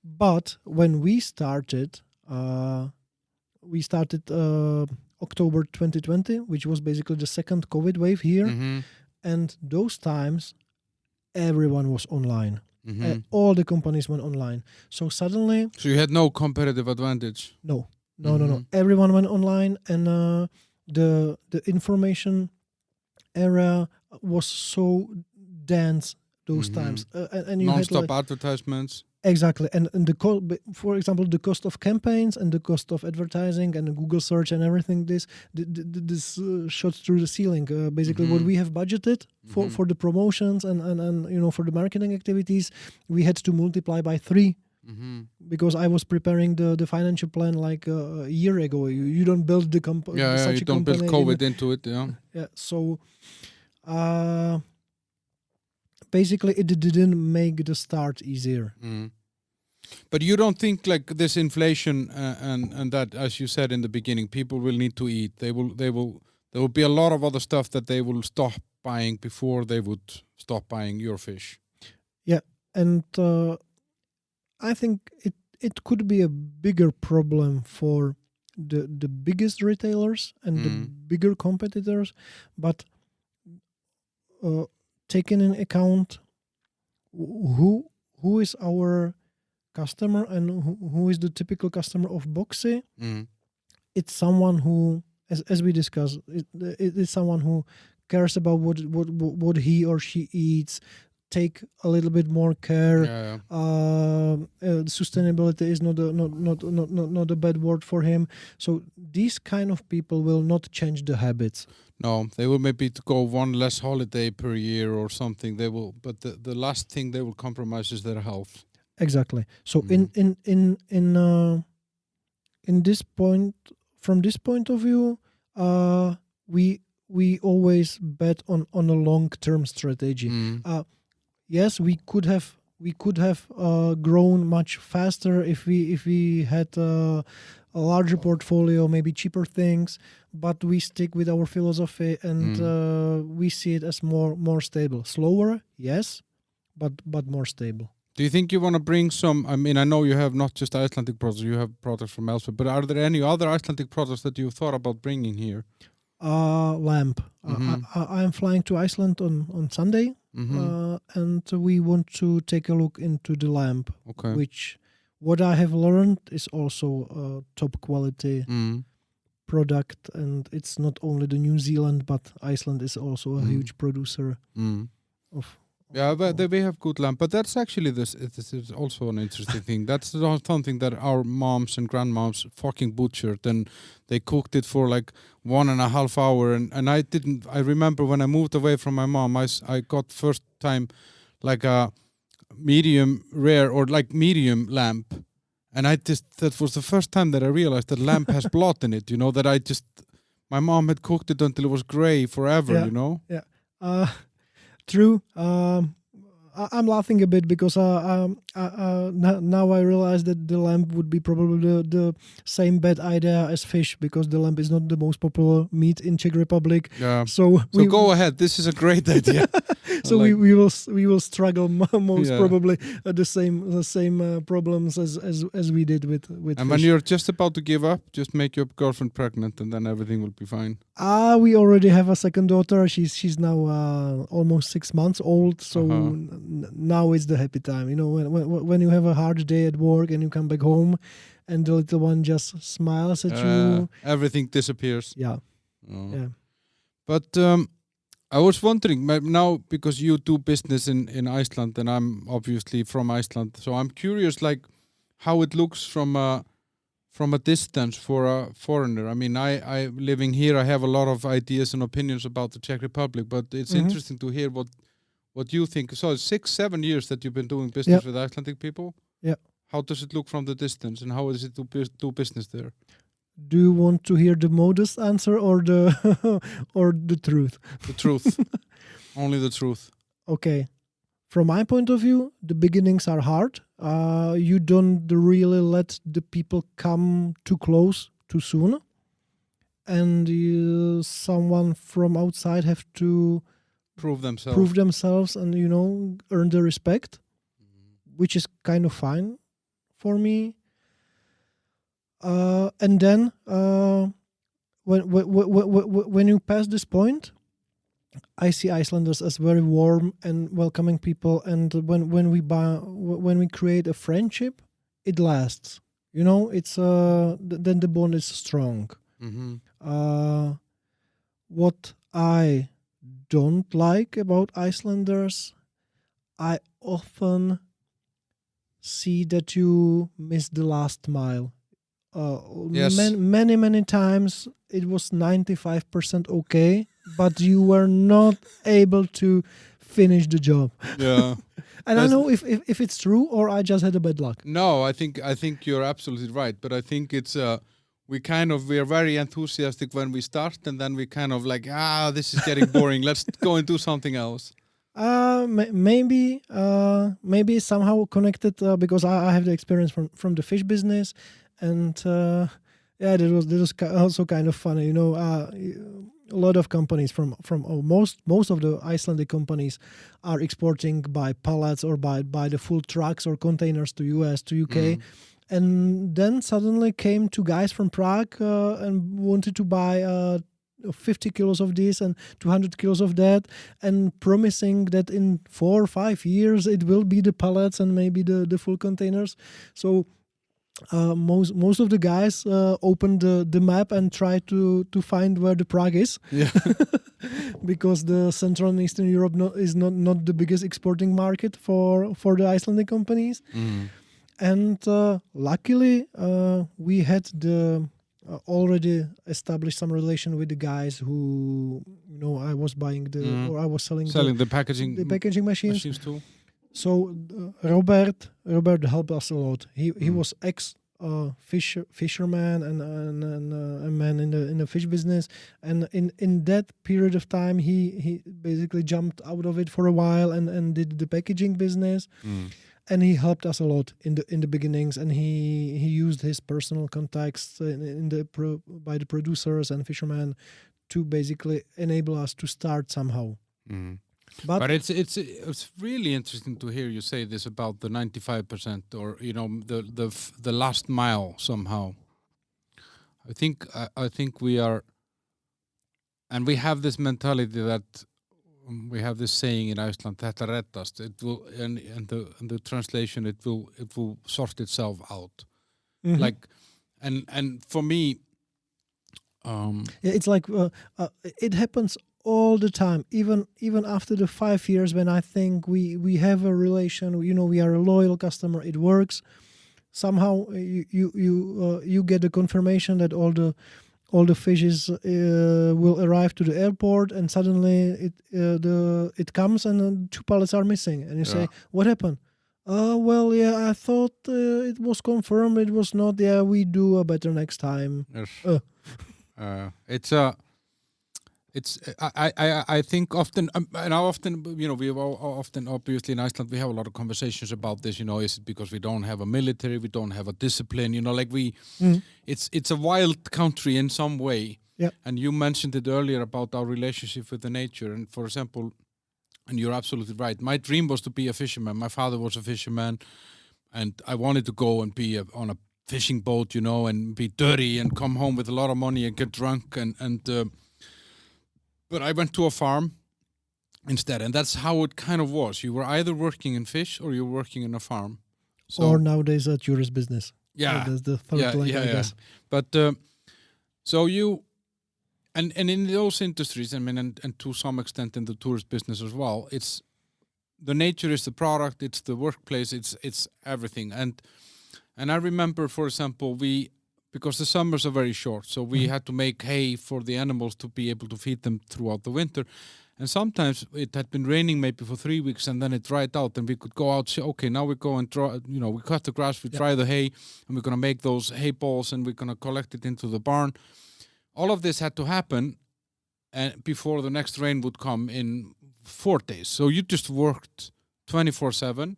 S2: But when we started October 2020, which was basically the second COVID wave here, and those times everyone was online. All the companies went online. So suddenly...
S1: So you had no competitive advantage?
S2: No. Everyone went online, and the information era was so dense those times. And you
S1: non-stop advertisements.
S2: Exactly. And for example, the cost of campaigns and the cost of advertising and the Google search and everything, this shot through the ceiling. Basically, what we have budgeted for the promotions and for the marketing activities, we had to multiply by 3. Because I was preparing the financial plan like a year ago. You don't build the company.
S1: You don't build COVID into it.
S2: Yeah. So basically, it didn't make the start easier.
S1: But you don't think like this inflation and that, as you said in the beginning, people will need to eat. There will be a lot of other stuff that they will stop buying before they would stop buying your fish.
S2: Yeah, and I think it could be a bigger problem for the biggest retailers and the bigger competitors, but taking in account who is our customer and who is the typical customer of Boxxi, it's someone who, as we discussed, it is someone who cares about what he or she eats, take a little bit more care. Sustainability is not a bad word for him. So these kind of people will not change the habits.
S1: No, they will maybe go one less holiday per year or something. They will, but the last thing they will compromise is their health.
S2: Exactly. So in this point, from this point of view, we always bet on a long-term strategy. Yes, we could have grown much faster if we had a larger portfolio, maybe cheaper things, but we stick with our philosophy and we see it as more stable. Slower, yes, but more stable.
S1: Do you think you want to bring some, I mean, I know you have not just Icelandic products, you have products from elsewhere, but are there any other Icelandic products that you've thought about bringing here?
S2: Lamb. I'm flying to Iceland on Sunday, and we want to take a look into the lamb, which what I have learned is also top quality product, and it's not only the New Zealand, but Iceland is also a huge producer of.
S1: Yeah, but we have good lamb, but that's actually this is also an interesting thing. That's something that our moms and grandmoms fucking butchered, and they cooked it for like 1.5 hours. And I remember when I moved away from my mom, I got first time like a medium rare or like medium lamb, and that was the first time that I realized that lamb has blood in it. You know, that my mom had cooked it until it was gray forever.
S2: Yeah,
S1: you know.
S2: Yeah. True. I'm laughing a bit because now I realize that the lamb would be probably the same bad idea as fish, because the lamb is not the most popular meat in Czech Republic.
S1: Yeah. So go ahead. This is a great idea.
S2: So we will struggle most probably the same problems as we did with
S1: and
S2: fish.
S1: When you're just about to give up, just make your girlfriend pregnant, and then everything will be fine.
S2: We already have a second daughter. She's now almost 6 months old. So now is the happy time. You know, when you have a hard day at work and you come back home, and the little one just smiles at you,
S1: everything disappears.
S2: Yeah.
S1: Yeah. But I was wondering now, because you do business in Iceland, and I'm obviously from Iceland, so I'm curious, like, how it looks from a distance for a foreigner. I mean, I living here, I have a lot of ideas and opinions about the Czech Republic, but it's interesting to hear what you think. So it's 6-7 years that you've been doing business with Icelandic people.
S2: Yeah.
S1: How does it look from the distance, and how is it to do business there?
S2: Do you want to hear the modest answer or the or the truth?
S1: The truth. Only the truth.
S2: Okay. From my point of view, the beginnings are hard. You don't really let the people come too close too soon. And someone from outside have to
S1: prove themselves
S2: and, earn the respect, which is kind of fine for me. And then when you pass this point, I see Icelanders as very warm and welcoming people, and when we create a friendship, it lasts. It's then the bond is strong. What I don't like about Icelanders, I often see that you miss the last mile.
S1: Yes.
S2: Many times it was 95% okay, but you were not able to finish the job.
S1: Yeah.
S2: And I know if it's true or I just had a bad luck.
S1: No, I think you're absolutely right, but I think it's we are very enthusiastic when we start, and then we kind of like, this is getting boring. Let's go and do something else.
S2: Maybe somehow connected because I have the experience from the fish business, and that was also kind of funny. A lot of companies from most of the Icelandic companies are exporting by pallets or by the full trucks or containers to US, to UK. And then suddenly came two guys from Prague and wanted to buy 50 kilos of this and 200 kilos of that, and promising that in 4 or 5 years it will be the pallets and maybe the full containers. So most of the guys opened the map and tried to find where the Prague is. Yeah. Because the Central and Eastern Europe is not the biggest exporting market for the Icelandic companies. And luckily we had the already established some relation with the guys who I was buying or I was selling
S1: the packaging
S2: machines
S1: too.
S2: So Robert helped us a lot. He was ex fisherman and a man in the fish business, and in that period of time he basically jumped out of it for a while and did the packaging business. and he helped us a lot in the beginnings, and he used his personal contacts by the producers and fishermen to basically enable us to start somehow.
S1: But it's really interesting to hear you say this about the 95%, or the last mile somehow. I think we are, and we have this mentality that we have this saying in Iceland, "Þetta reddast." It will, and the translation, it will sort itself out. Like, and for me,
S2: it's like it happens all the time. Even after the 5 years, when I think we have a relation, we are a loyal customer, it works. Somehow you get a confirmation that all the fishes will arrive to the airport, and suddenly it comes and 2 pallets are missing, and you say, what happened? Well, yeah, I thought it was confirmed, it was not. Yeah, we do a better next time.
S1: Yes. I think often, and often, we often, obviously in Iceland, we have a lot of conversations about this. Is it because we don't have a military, we don't have a discipline? It's a wild country in some way.
S2: Yeah.
S1: And you mentioned it earlier about our relationship with the nature. And for example, and you're absolutely right, my dream was to be a fisherman. My father was a fisherman, and I wanted to go and be on a fishing boat, and be dirty and come home with a lot of money and get drunk but I went to a farm instead, and that's how it kind of was. You were either working in fish or you were working in a farm.
S2: Or nowadays a tourist business.
S1: Yeah.
S2: That's the third line, I guess.
S1: But so you, and in those industries, I mean, and to some extent in the tourist business as well, it's the nature is the product, it's the workplace, it's everything. And I remember, for example, because the summers are very short, so we had to make hay for the animals to be able to feed them throughout the winter. And sometimes it had been raining maybe for 3 weeks, and then it dried out, and we could go out, say, okay, now we go and draw, we cut the grass, we dry the hay, and we're going to make those hay balls, and we're going to collect it into the barn. All of this had to happen before the next rain would come in 4 days. So you just worked 24/7,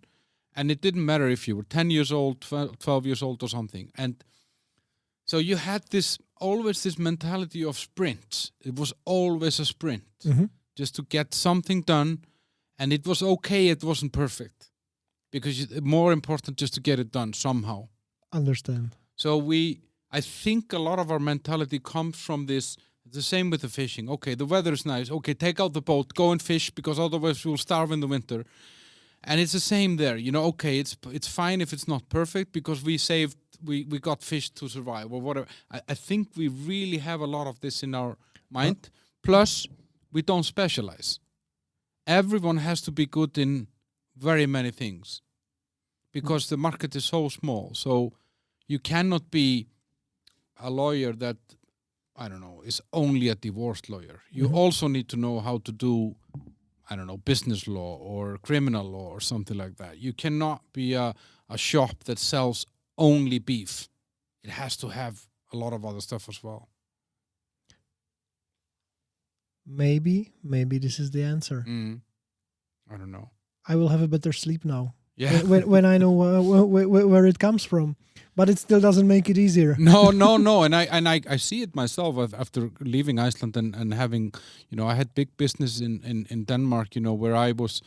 S1: and it didn't matter if you were 10 years old, 12 years old or something. And so you had always this mentality of sprints. It was always a sprint, just to get something done. And it was okay, it wasn't perfect, because it's more important just to get it done somehow.
S2: Understand.
S1: So I think a lot of our mentality comes from this. The same with the fishing. Okay, the weather is nice. Okay, take out the boat, go and fish, because otherwise we'll starve in the winter. And it's the same there. Okay, it's fine if it's not perfect, because we got fish to survive or whatever. I think we really have a lot of this in our mind. Plus, we don't specialize. Everyone has to be good in very many things, because the market is so small. So you cannot be a lawyer that, I don't know, is only a divorce lawyer. You also need to know how to do, I don't know, business law or criminal law or something like that. You cannot be a shop that sells only beef. It has to have a lot of other stuff as well.
S2: Maybe this is the answer.
S1: I don't know.
S2: I will have a better sleep now.
S1: Yeah.
S2: when I know where it comes from, but it still doesn't make it easier.
S1: No. And I see it myself after leaving Iceland and having, I had big business in Denmark, where I was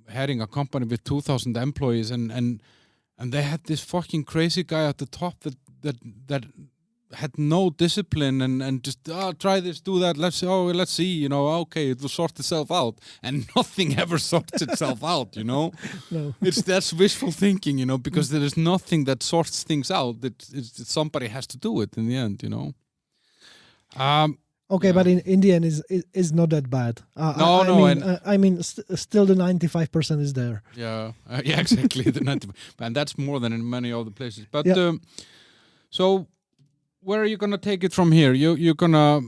S1: heading a company with 2,000 employees, and they had this fucking crazy guy at the top that had no discipline and just try this, do that, let's see, okay, it will sort itself out, and nothing ever sorts itself out, No. That's wishful thinking, because there is nothing that sorts things out. Somebody has to do it in the end,
S2: Okay, but in the end is not that bad. Still the 95% is there.
S1: Yeah, exactly. The 95%, and that's more than in many other places. But so, where are you gonna take it from here? You're gonna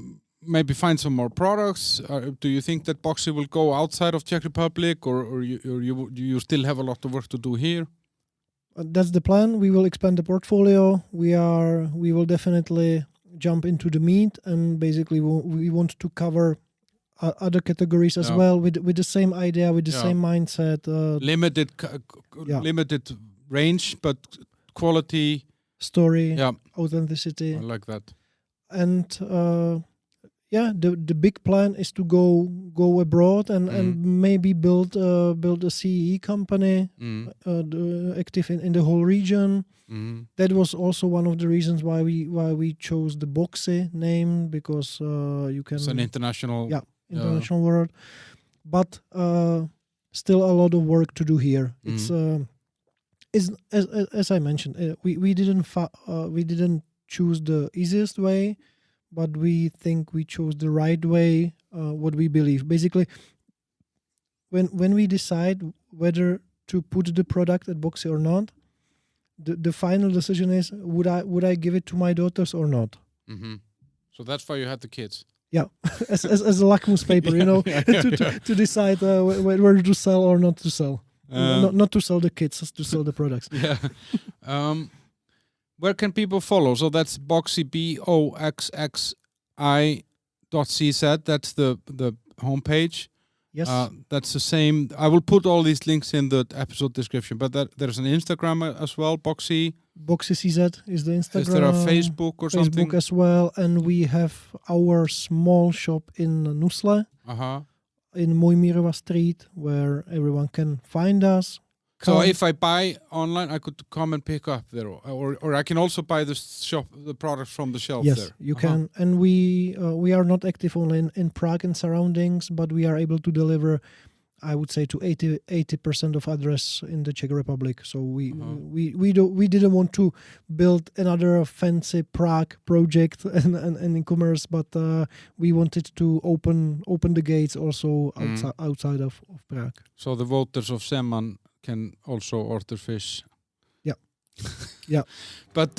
S1: maybe find some more products. Do you think that Boxxi will go outside of Czech Republic, or you still have a lot of work to do here?
S2: That's the plan. We will expand the portfolio. We will definitely jump into the meat, and basically we want to cover other categories as well with the same idea, with the same mindset.
S1: Limited range, but quality,
S2: story, authenticity.
S1: I like that.
S2: And the big plan is to go abroad and maybe build a CEE company active in the whole region. That was also one of the reasons why we chose the Boxxi name, because you can.
S1: It's an international
S2: word, but still a lot of work to do here. It's as I mentioned, we didn't choose the easiest way, but we think we chose the right way. What we believe, basically, when we decide whether to put the product at Boxxi or not, the final decision is would I give it to my daughters or not.
S1: So that's why you had the kids.
S2: Yeah, as a lakmus paper, to decide whether to sell or not to sell. Not to sell the kits, just to sell the products.
S1: Yeah. Where can people follow? So that's Boxxi, Boxxi.cz. That's the homepage.
S2: Yes.
S1: That's the same. I will put all these links in the episode description. But there's an Instagram as well, Boxxi.
S2: Boxxi.cz is the Instagram.
S1: Is there a Facebook or something?
S2: Facebook as well, and we have our small shop in Nusle, in Mojmirova Street, where everyone can find us.
S1: So if I buy online, I could come and pick up there, or I can also buy the products from the shelf there.
S2: Yes, you can. And we are not active only in Prague and surroundings, but we are able to deliver, I would say, to 80% of address in the Czech Republic. So we didn't want to build another fancy Prague project and e-commerce, but we wanted to open the gates also outside of Prague.
S1: So the voters of Seman can also order fish.
S2: Yeah.
S1: But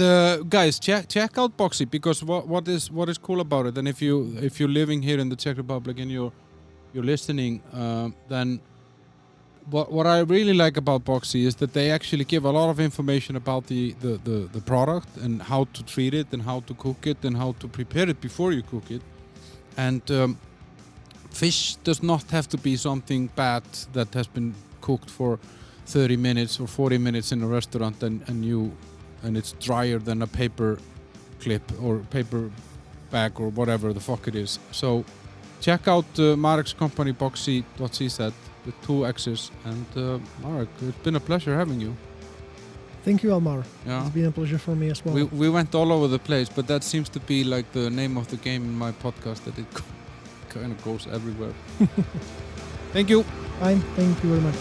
S1: guys, check out Boxxi, because what is cool about it, and if you're living here in the Czech Republic and you're listening, then what I really like about Boxxi is that they actually give a lot of information about the product and how to treat it and how to cook it and how to prepare it before you cook it. And fish does not have to be something bad that has been cooked for 30 minutes or 40 minutes in a restaurant and it's drier than a paper clip or paper bag or whatever the fuck it is. So check out Marek's company, Boxxi.cz, with 2 X's. And Marek, it's been a pleasure having you.
S2: Thank you, Almar.
S1: Yeah.
S2: It's been a pleasure for me as well.
S1: We went all over the place, but that seems to be like the name of the game in my podcast, that it kind of goes everywhere. Thank you.
S2: Fine. Thank you very much.